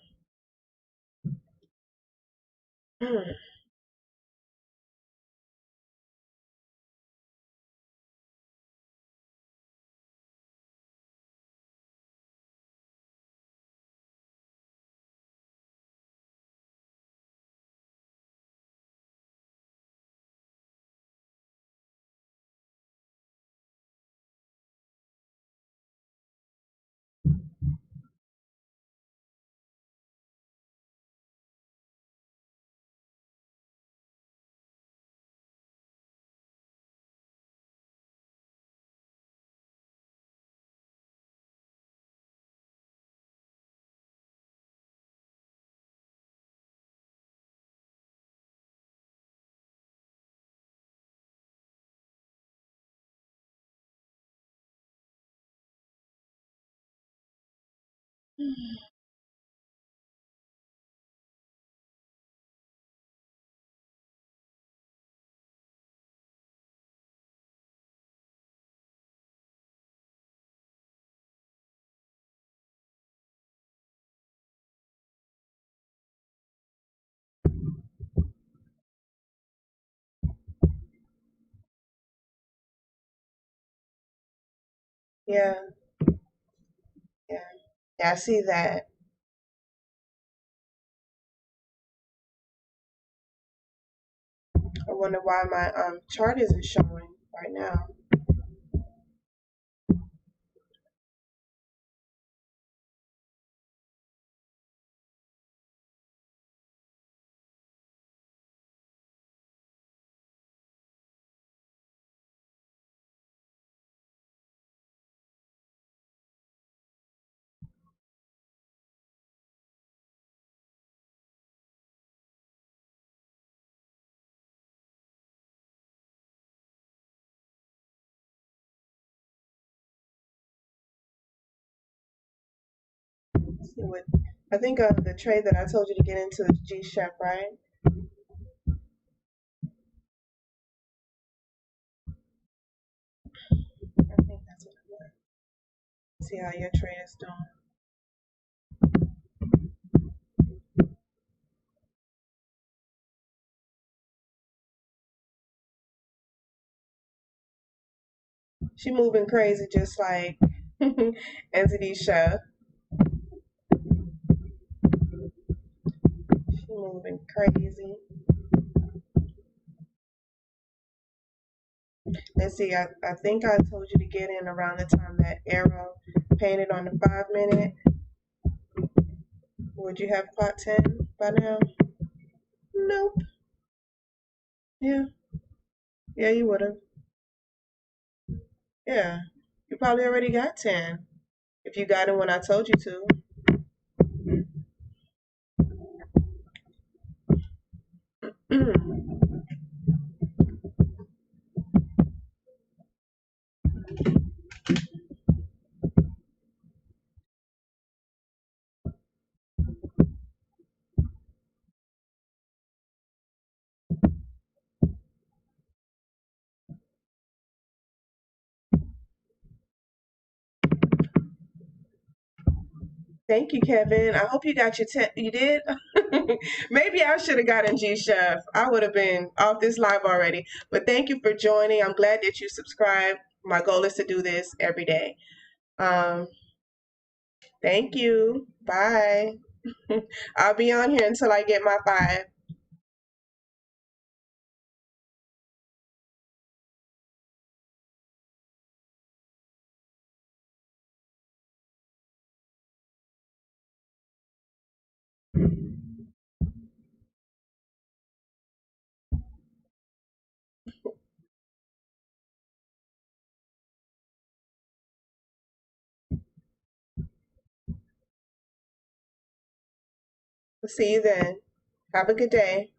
Yeah, yeah, yeah. I see that. I wonder why my chart isn't showing right now. Let's see what I think the trade that I told you to get into is G Chef, right? I think that's what I'm doing. See how your trade is doing. She moving crazy just like Entity Chef. She moving crazy. Let's see, I think I told you to get in around the time that arrow painted on the 5 minute. Would you have pot 10 by now? Nope. Yeah. Yeah, you would have. Yeah. You probably already got 10 if you got it when I told you to. Thank you, Kevin. I hope you got your 10. You did? Maybe I should have gotten G Chef. I would have been off this live already. But thank you for joining. I'm glad that you subscribed. My goal is to do this every day. Um, Thank you. Bye. I'll be on here until I get my 5. See you then. Have a good day.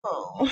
Oh.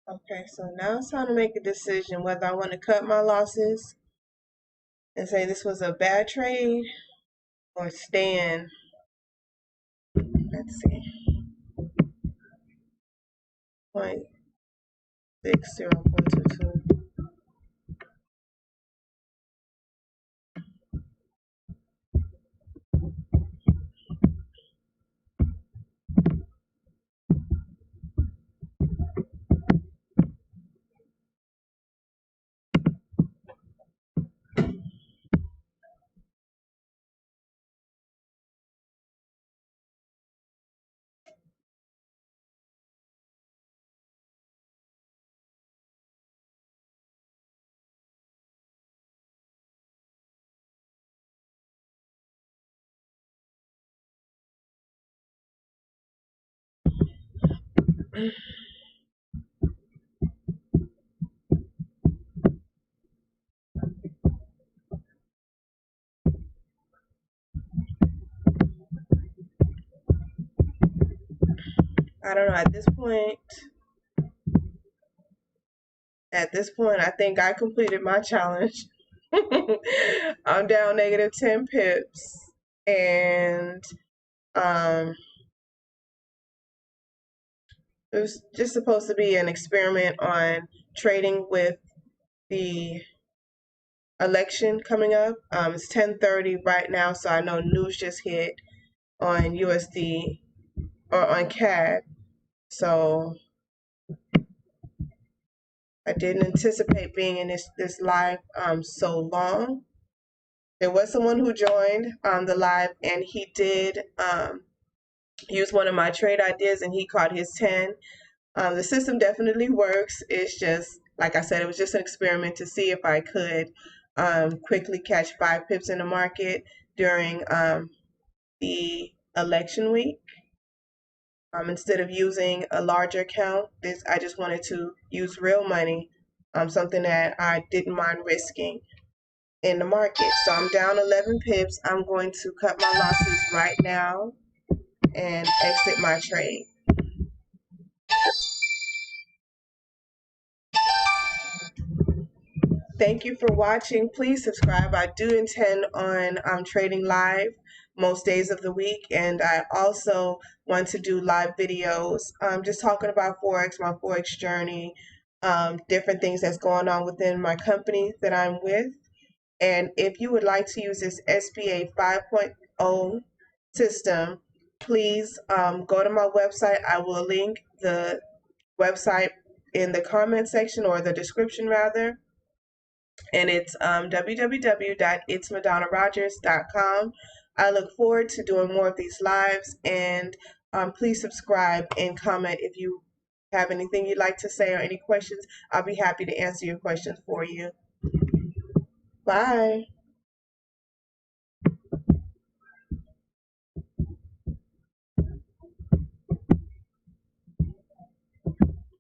Okay, so now it's time to make a decision whether I want to cut my losses and say this was a bad trade or stand. Let's see, 0.60.22. I don't know. At this point, I think I completed my challenge. I'm down negative 10 pips, and um, it was just supposed to be an experiment on trading with the election coming up. It's 10:30 right now, so I know news just hit on USD or on CAD. So I didn't anticipate being in this live so long. There was someone who joined the live, and he did use one of my trade ideas, and he caught his 10. The system definitely works. It's just, like I said, it was just an experiment to see if I could quickly catch 5 pips in the market during the election week. Instead of using a larger account, I just wanted to use real money, something that I didn't mind risking in the market. So I'm down 11 pips. I'm going to cut my losses right now and exit my trade. Thank you for watching. Please subscribe. I do intend on trading live most days of the week, and I also want to do live videos just talking about Forex, my Forex journey, different things that's going on within my company that I'm with. And if you would like to use this SBA 5.0 system, please go to my website. I will link the website in the comment section, or the description rather, and it's www.itsmadonnarogers.com. I look forward to doing more of these lives, and please subscribe and comment if you have anything you'd like to say or any questions. I'll be happy to answer your questions for you. Bye.